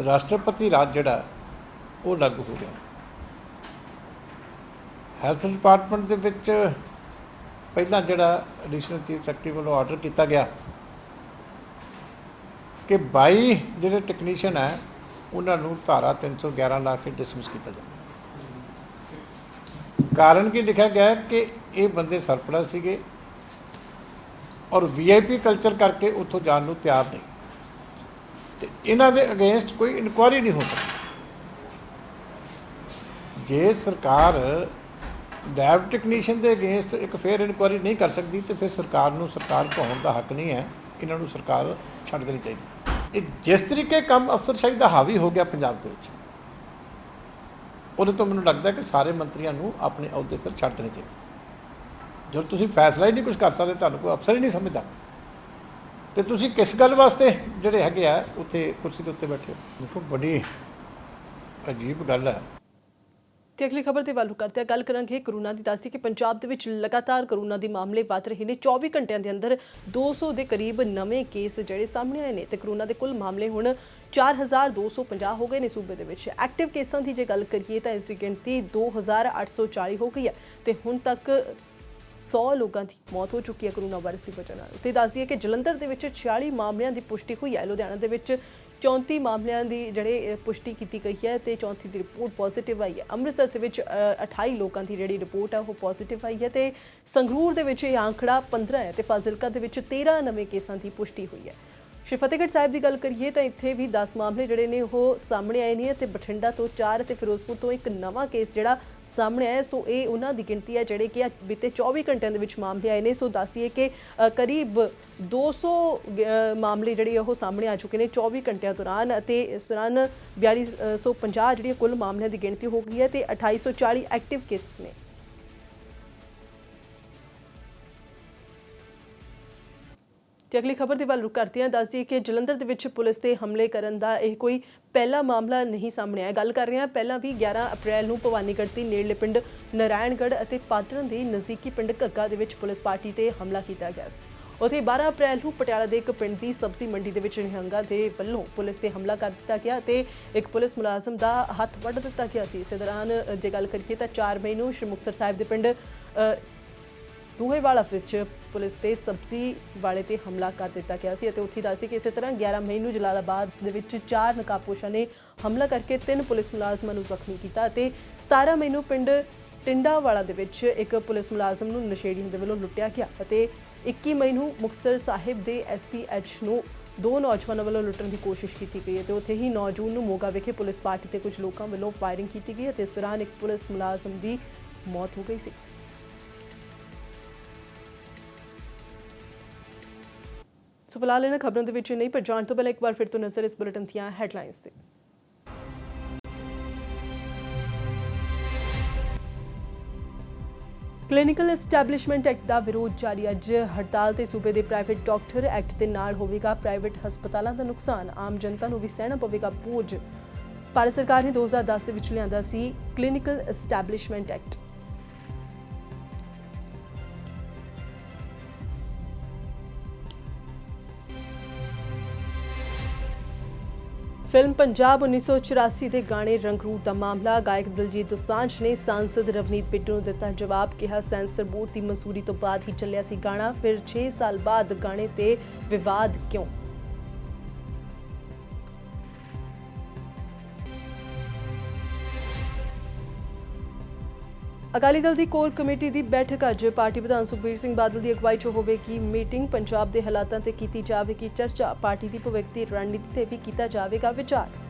[SPEAKER 8] ਰਾਸ਼ਟਰਪਤੀ ਰਾਜ ਜਿਹੜਾ ਉਹ ਲਾਗੂ ਹੋ ਗਿਆ। ਹੈਲਥ ਡਿਪਾਰਟਮੈਂਟ ਦੇ ਵਿੱਚ ਪਹਿਲਾਂ ਜਿਹੜਾ ਐਡੀਸ਼ਨਲ ਚੀਫ ਸੈਕਟਰੀ ਵੱਲੋਂ ਆਰਡਰ ਕੀਤਾ ਗਿਆ ਕਿ 22 ਜਿਹੜੇ ਟੈਕਨੀਸ਼ੀਅਨ ਹੈ ਉਹਨਾਂ ਨੂੰ ਧਾਰਾ 311 ਲਾ ਕੇ ਡਿਸਮਿਸ ਕੀਤਾ ਜਾਵੇ। ਕਾਰਨ ਕੀ ਲਿਖਿਆ ਗਿਆ ਕਿ ਇਹ ਬੰਦੇ ਸਰਪਲਸ ਸੀਗੇ ਔਰ VIP ਕਲਚਰ ਕਰਕੇ ਉੱਥੋਂ ਜਾਣ ਨੂੰ ਤਿਆਰ ਨਹੀਂ ਤੇ ਇਹਨਾਂ ਦੇ ਅਗੇਂਸਟ ਕੋਈ ਇਨਕੁਆਇਰੀ ਨਹੀਂ ਹੋ ਸਕਦੀ। ਜੇ ਸਰਕਾਰ ਲੈਬ ਟੈਕਨੀਸ਼ੀਅਨ ਦੇ ਅਗੇਂਸਟ ਇੱਕ ਫੇਅਰ ਇਨਕੁਆਇਰੀ ਨਹੀਂ ਕਰ ਸਕਦੀ ਤੇ ਫਿਰ ਸਰਕਾਰ ਨੂੰ ਸਰਕਾਰ ਕਹਾਉਣ ਦਾ ਹੱਕ ਨਹੀਂ ਹੈ। ਇਹਨਾਂ ਨੂੰ ਸਰਕਾਰ ਛੱਡ ਦੇਣੀ ਚਾਹੀਦੀ। ਇਹ ਜਿਸ ਤਰੀਕੇ ਕੰਮ ਅਫਸਰਸ਼ਾਹੀ ਦਾ ਹਾਵੀ ਹੋ ਗਿਆ ਪੰਜਾਬ ਦੇ ਵਿੱਚ, ਉਹਦੇ ਤੋਂ ਮੈਨੂੰ ਲੱਗਦਾ ਕਿ ਸਾਰੇ ਮੰਤਰੀਆਂ ਨੂੰ ਆਪਣੇ ਅਹੁਦੇ ਪਰ ਛੱਡ ਦੇਣੇ ਚਾਹੀਦੇ। ਜਦੋਂ ਤੁਸੀਂ ਫੈਸਲਾ ਹੀ ਨਹੀਂ ਕੁਝ ਕਰ ਸਕਦੇ, ਤੁਹਾਨੂੰ ਕੋਈ ਅਫਸਰ ਹੀ ਨਹੀਂ ਸਮਝਦਾ, ਤੇ ਤੁਸੀਂ ਕਿਸ ਗੱਲ ਵਾਸਤੇ ਜਿਹੜੇ ਹੈਗੇ ਆ ਉੱਥੇ ਕੁਰਸੀ ਦੇ ਉੱਤੇ ਬੈਠੇ ਹੋ? ਦੇਖੋ ਬੜੀ ਅਜੀਬ ਗੱਲ ਹੈ।
[SPEAKER 1] ਤੇ ਅਗਲੀ ਖਬਰ ਦੇ ਵੱਲ ਕਰਦੇ ਹਾਂ, ਗੱਲ ਕਰਾਂਗੇ ਕਰੋਨਾ ਦੀ। ਦੱਸੀ ਕਿ ਪੰਜਾਬ ਦੇ ਵਿੱਚ ਲਗਾਤਾਰ ਕਰੋਨਾ ਦੇ ਮਾਮਲੇ ਵੱਧ ਰਹੇ ਨੇ। 24 ਘੰਟਿਆਂ ਦੇ ਅੰਦਰ 200 ਦੇ ਕਰੀਬ ਨਵੇਂ ਕੇਸ ਜਿਹੜੇ ਸਾਹਮਣੇ ਆਏ ਨੇ ਤੇ ਕਰੋਨਾ ਦੇ ਕੁੱਲ ਮਾਮਲੇ ਹੁਣ 4250 ਹੋ ਗਏ ਨੇ ਸੂਬੇ ਦੇ ਵਿੱਚ। ਐਕਟਿਵ ਕੇਸਾਂ ਦੀ ਜੇ ਗੱਲ ਕਰੀਏ ਤਾਂ ਇਸ ਦੀ ਗਿਣਤੀ 2840 ਹੋ ਗਈ ਹੈ ਤੇ ਹੁਣ ਤੱਕ 100 ਲੋਕਾਂ ਦੀ ਮੌਤ ਹੋ ਚੁੱਕੀ ਹੈ ਕਰੋਨਾ ਵਾਇਰਸ ਦੀ ਵਜ੍ਹਾ ਨਾਲ। ਤੇ ਦੱਸ ਦਈਏ ਕਿ ਜਲੰਧਰ ਦੇ ਵਿੱਚ 46 ਮਾਮਲਿਆਂ ਦੀ ਪੁਸ਼ਟੀ ਹੋਈ ਹੈ। ਲੁਧਿਆਣਾ ਦੇ ਵਿੱਚ 34 ਮਾਮਲਿਆਂ ਦੀ ਜਿਹੜੇ ਪੁਸ਼ਟੀ ਕੀਤੀ ਗਈ ਹੈ ਤੇ 34 ਦੀ ਰਿਪੋਰਟ ਪੋਜ਼ਿਟਿਵ ਆਈ ਹੈ। ਅੰਮ੍ਰਿਤਸਰ ਦੇ ਵਿੱਚ 28 ਲੋਕਾਂ ਦੀ ਜਿਹੜੀ ਰਿਪੋਰਟ ਹੈ ਉਹ ਪੋਜ਼ਿਟਿਵ ਆਈ ਹੈ ਤੇ ਸੰਗਰੂਰ ਦੇ ਵਿੱਚ ਇਹ ਆંકੜਾ 15 ਹੈ ਤੇ ਫਾਜ਼ਿਲਕਾ ਦੇ ਵਿੱਚ 13 ਨਵੇਂ ਕੇਸਾਂ ਦੀ ਪੁਸ਼ਟੀ ਹੋਈ ਹੈ। ਸ਼੍ਰੀ ਫਤਿਹਗੜ੍ਹ ਸਾਹਿਬ ਦੀ ਗੱਲ ਕਰੀਏ ਤਾਂ ਇੱਥੇ ਵੀ 10 ਮਾਮਲੇ ਜਿਹੜੇ ਨੇ ਉਹ ਸਾਹਮਣੇ ਆਏ ਨੇ ਤੇ ਬਠਿੰਡਾ ਤੋਂ 4 ਤੇ ਫਿਰੋਜ਼ਪੁਰ ਤੋਂ ਇੱਕ ਨਵਾਂ ਕੇਸ ਜਿਹੜਾ ਸਾਹਮਣੇ ਆਇਆ। ਸੋ ਇਹ ਉਹਨਾਂ ਦੀ ਗਿਣਤੀ ਹੈ ਜਿਹੜੇ ਕਿ ਬੀਤੇ 24 ਘੰਟਿਆਂ ਦੇ ਵਿੱਚ ਮਾਮਲੇ ਆਏ ਨੇ। ਸੋ ਦੱਸ ਦਈਏ ਕਿ ਕਰੀਬ 200 ਮਾਮਲੇ ਜਿਹੜੇ ਉਹ ਸਾਹਮਣੇ ਆ ਚੁੱਕੇ ਨੇ 24 ਘੰਟਿਆਂ ਦੌਰਾਨ ਅਤੇ ਇਸ ਦੌਰਾਨ 4250 ਜਿਹੜੀ ਕੁੱਲ ਮਾਮਲਿਆਂ ਦੀ ਗਿਣਤੀ ਹੋ ਗਈ ਹੈ ਤੇ 2840 ਐਕਟਿਵ ਕੇਸ ਨੇ। ਤੇ ਅਗਲੀ ਖਬਰ ਦੇ ਵੱਲ ਰੁਕ ਕਰਦੇ ਹਾਂ। ਦੱਸ ਦਈਏ ਕਿ ਜਲੰਧਰ ਦੇ ਵਿੱਚ ਪੁਲਿਸ ਤੇ ਹਮਲੇ ਕਰਨ ਦਾ ਇਹ ਕੋਈ ਪਹਿਲਾ ਮਾਮਲਾ ਨਹੀਂ ਸਾਹਮਣੇ ਆਇਆ। ਗੱਲ ਕਰ ਰਹੇ ਹਾਂ ਪਹਿਲਾਂ ਵੀ 11 ਅਪ੍ਰੈਲ ਨੂੰ ਭਵਾਨੀਗੜ੍ਹ ਦੇ ਨੇੜਲੇ ਪਿੰਡ ਨਾਰਾਇਣਗੜ੍ਹ ਅਤੇ ਪਾਤੜਾਂ ਦੇ ਨਜ਼ਦੀਕੀ ਪਿੰਡ ਘੱਗਾ ਦੇ ਵਿੱਚ ਪੁਲਿਸ ਪਾਰਟੀ ਤੇ ਹਮਲਾ ਕੀਤਾ ਗਿਆ ਸੀ। ਉੱਥੇ 12 ਅਪ੍ਰੈਲ ਨੂੰ ਪਟਿਆਲਾ ਦੇ ਇੱਕ ਪਿੰਡ ਦੀ ਸਬਜ਼ੀ ਮੰਡੀ ਦੇ ਵਿੱਚ ਨਿਹੰਗਾਂ ਦੇ ਵੱਲੋਂ ਪੁਲਿਸ ਤੇ ਹਮਲਾ ਕਰ ਦਿੱਤਾ ਗਿਆ ਤੇ ਇੱਕ ਪੁਲਿਸ ਮੁਲਾਜ਼ਮ ਦਾ ਹੱਥ ਵੱਢ ਦਿੱਤਾ ਗਿਆ ਸੀ। ਇਸੇ ਦੌਰਾਨ ਜੇ ਗੱਲ ਕਰੀਏ ਤਾਂ 4 ਮਈ ਨੂੰ ਸ਼੍ਰੀ ਮੁਕਤਸਰ ਸਾਹਿਬ ਦੇ ਪਿੰਡ ਦੂਹੇਵਾਲਾ ਵਿੱਚ ਪੁਲਿਸ ਤੇ ਸਬਜ਼ੀ ਵਾਲੇ ਤੇ ਹਮਲਾ ਕਰ ਦਿੱਤਾ ਗਿਆ ਸੀ ਅਤੇ ਉੱਥੇ ਦੱਸੀ ਕਿ ਇਸੇ ਤਰ੍ਹਾਂ 11 ਮਈ ਨੂੰ ਜਲਾਲਾਬਾਦ ਦੇ ਵਿੱਚ 4 ਨਕਾਬਪੋਸ਼ਾਂ ਨੇ ਹਮਲਾ ਕਰਕੇ 3 ਪੁਲਿਸ ਮੁਲਾਜ਼ਮਾਂ ਨੂੰ ਜ਼ਖਮੀ ਕੀਤਾ ਅਤੇ 17 ਮਈ ਨੂੰ ਪਿੰਡ ਟਿੰਡਾਵਾਲਾ ਦੇ ਵਿੱਚ ਇੱਕ ਪੁਲਿਸ ਮੁਲਾਜ਼ਮ ਨੂੰ ਨਸ਼ੇੜੀਆਂ ਦੇ ਵੱਲੋਂ ਲੁੱਟਿਆ ਗਿਆ ਅਤੇ 21 ਮਈ ਨੂੰ ਮੁਕਤਸਰ ਸਾਹਿਬ ਦੇ SPH ਨੂੰ 2 ਨੌਜਵਾਨਾਂ ਵੱਲੋਂ ਲੁੱਟਣ ਦੀ ਕੋਸ਼ਿਸ਼ ਕੀਤੀ ਗਈ ਅਤੇ ਉੱਥੇ ਹੀ 9 ਜੂਨ ਨੂੰ ਮੋਗਾ ਵਿਖੇ ਪੁਲਿਸ ਪਾਰਟੀ ਤੇ ਕੁਝ ਲੋਕਾਂ ਵੱਲੋਂ ਫਾਇਰਿੰਗ ਕੀਤੀ ਗਈ ਅਤੇ ਇਸ ਦੌਰਾਨ ਇੱਕ ਪੁਲਿਸ ਮੁਲਾਜ਼ਮ ਦੀ ਮੌਤ ਹੋ ਗਈ ਸੀ। ਸੋ ਫਿਲਹਾਲ ਇਹਨਾਂ ਖਬਰਾਂ ਦੇ ਵਿੱਚ ਨਹੀਂ, ਪਰ ਜਾਣ ਤੋਂ ਪਹਿਲਾਂ ਇੱਕ ਵਾਰ ਫਿਰ ਤੋਂ ਨਜ਼ਰ ਇਸ ਬੁਲੇਟਿਨ ਦੀਆਂ ਹੈਡਲਾਈਨਸ ਤੇ। ਕਲੀਨਿਕਲ ਐਸਟੈਬਲਿਸ਼ਮੈਂਟ ਐਕਟ ਦਾ ਵਿਰੋਧ ਜਾਰੀ। ਅੱਜ ਹੜਤਾਲ ਤੇ ਸੂਬੇ ਦੇ ਪ੍ਰਾਈਵੇਟ ਡਾਕਟਰ ਐਕਟ ਦੇ ਨਾਲ ਹੋਵੇਗਾ ਪ੍ਰਾਈਵੇਟ ਹਸਪਤਾਲਾਂ ਦਾ ਨੁਕਸਾਨ, ਆਮ ਜਨਤਾ ਨੂੰ ਵੀ ਸਹਿਣਾ ਪਵੇਗਾ ਬੋਝ। ਭਾਰਤ ਸਰਕਾਰ ਨੇ 2010 ਦੇ ਵਿੱਚ ਲਿਆਂਦਾ ਸੀ clinical establishment act. Film Punjab 1984 ਦੇ ਗਾਣੇ ਰੰਗਰੂਟ ਦਾ ਮਾਮਲਾ। ਗਾਇਕ ਦਿਲਜੀਤ ਦੋਸਾਂਝ ਨੇ ਸਾਂਸਦ ਰਵਨੀਤ ਬਿੱਟੂ ਨੂੰ ਦਿੱਤਾ ਜਵਾਬ। ਕਿਹਾ ਸੈਂਸਰ ਬੋਰਡ ਦੀ ਮਨਜ਼ੂਰੀ ਤੋਂ ਬਾਅਦ ਹੀ ਚੱਲਿਆ ਸੀ ਗਾਣਾ, ਫਿਰ 6 ਸਾਲ ਬਾਅਦ ਗਾਣੇ ਤੇ ਵਿਵਾਦ ਕਿਉਂ? ਅਕਾਲੀ ਦਲ ਦੀ ਕੋਰ ਕਮੇਟੀ ਦੀ ਬੈਠਕ ਅੱਜ। ਪਾਰਟੀ ਪ੍ਰਧਾਨ ਸੁਖਬੀਰ ਸਿੰਘ ਬਾਦਲ ਦੀ ਅਗਵਾਈ 'ਚ ਹੋਵੇਗੀ ਮੀਟਿੰਗ। ਪੰਜਾਬ ਦੇ ਹਾਲਾਤਾਂ ਤੇ ਕੀਤੀ ਜਾਵੇਗੀ ਚਰਚਾ। ਪਾਰਟੀ ਦੀ ਭਵਿੱਖ ਦੀ ਰਣਨੀਤੀ ਤੇ ਵੀ ਕੀਤਾ ਜਾਵੇਗਾ ਵਿਚਾਰ।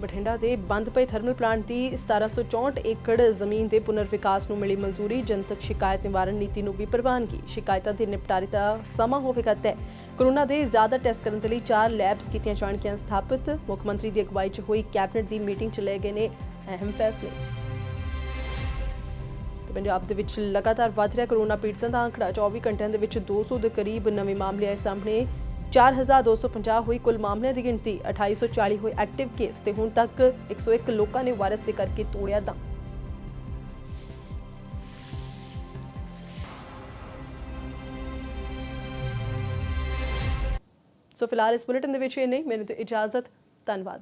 [SPEAKER 1] ਬਠਿੰਡਾ ਦੇ ਬੰਦ ਪਏ ਥਰਮਲ ਪਲਾਂਟ ਦੀ 1764 ਏਕੜ ਜ਼ਮੀਨ ਦੇ ਪੁਨਰ ਵਿਕਾਸ ਨੂੰ ਮਿਲੀ ਮਨਜ਼ੂਰੀ। ਜਨਤਕ ਸ਼ਿਕਾਇਤ ਨਿਵਾਰਨ ਨੀਤੀ ਨੂੰ ਵੀ ਪ੍ਰਵਾਨਗੀ। ਸ਼ਿਕਾਇਤਾਂ ਦੇ ਨਿਪਟਾਰੇ ਦਾ ਸਮਾਂ ਹੋਵੇਗਾ ਤੈਅ। ਕੋਰੋਨਾ ਦੇ ਜ਼ਿਆਦਾ ਟੈਸਟ ਕਰਨ ਦੇ ਲਈ 4 ਲੈਬਸ ਕੀਤੀਆਂ ਜਾਣਗੀਆਂ ਸਥਾਪਿਤ। ਮੁੱਖ ਮੰਤਰੀ ਦੀ ਅਗਵਾਈ 'ਚ ਹੋਈ ਕੈਬਨਿਟ ਦੀ ਮੀਟਿੰਗ 'ਚ ਲਏ ਗਏ ਨੇ ਅਹਿਮ ਫੈਸਲੇ। ਪੰਜਾਬ ਦੇ ਵਿੱਚ ਲਗਾਤਾਰ ਵਧ ਰਿਹਾ ਕੋਰੋਨਾ ਪੀੜਤਾਂ ਦਾ ਅੰਕੜਾ। 24 ਘੰਟਿਆਂ ਦੇ ਵਿੱਚ 200 ਦੇ ਕਰੀਬ ਨਵੇਂ ਮਾਮਲੇ ਆਏ ਸਾਹਮਣੇ। 4250 ਹੋਈ ਕੁੱਲ ਮਾਮਲਿਆਂ ਦੀ ਗਿਣਤੀ। 2840 ਹੋਏ ਐਕਟਿਵ ਕੇਸ ਤੇ ਹੁਣ ਤੱਕ 101 ਲੋਕਾਂ ਨੇ ਵਾਇਰਸ ਦੇ ਕਰਕੇ ਤੋੜਿਆ ਦਮ। ਸੋ ਫਿਲਹਾਲ ਇਸ ਬੁਲੇਟਿਨ ਦੇ ਵਿੱਚ ਇਹ ਨਹੀਂ। ਮੈਨੂੰ ਤੇ ਇਜਾਜ਼ਤ। ਧੰਨਵਾਦ।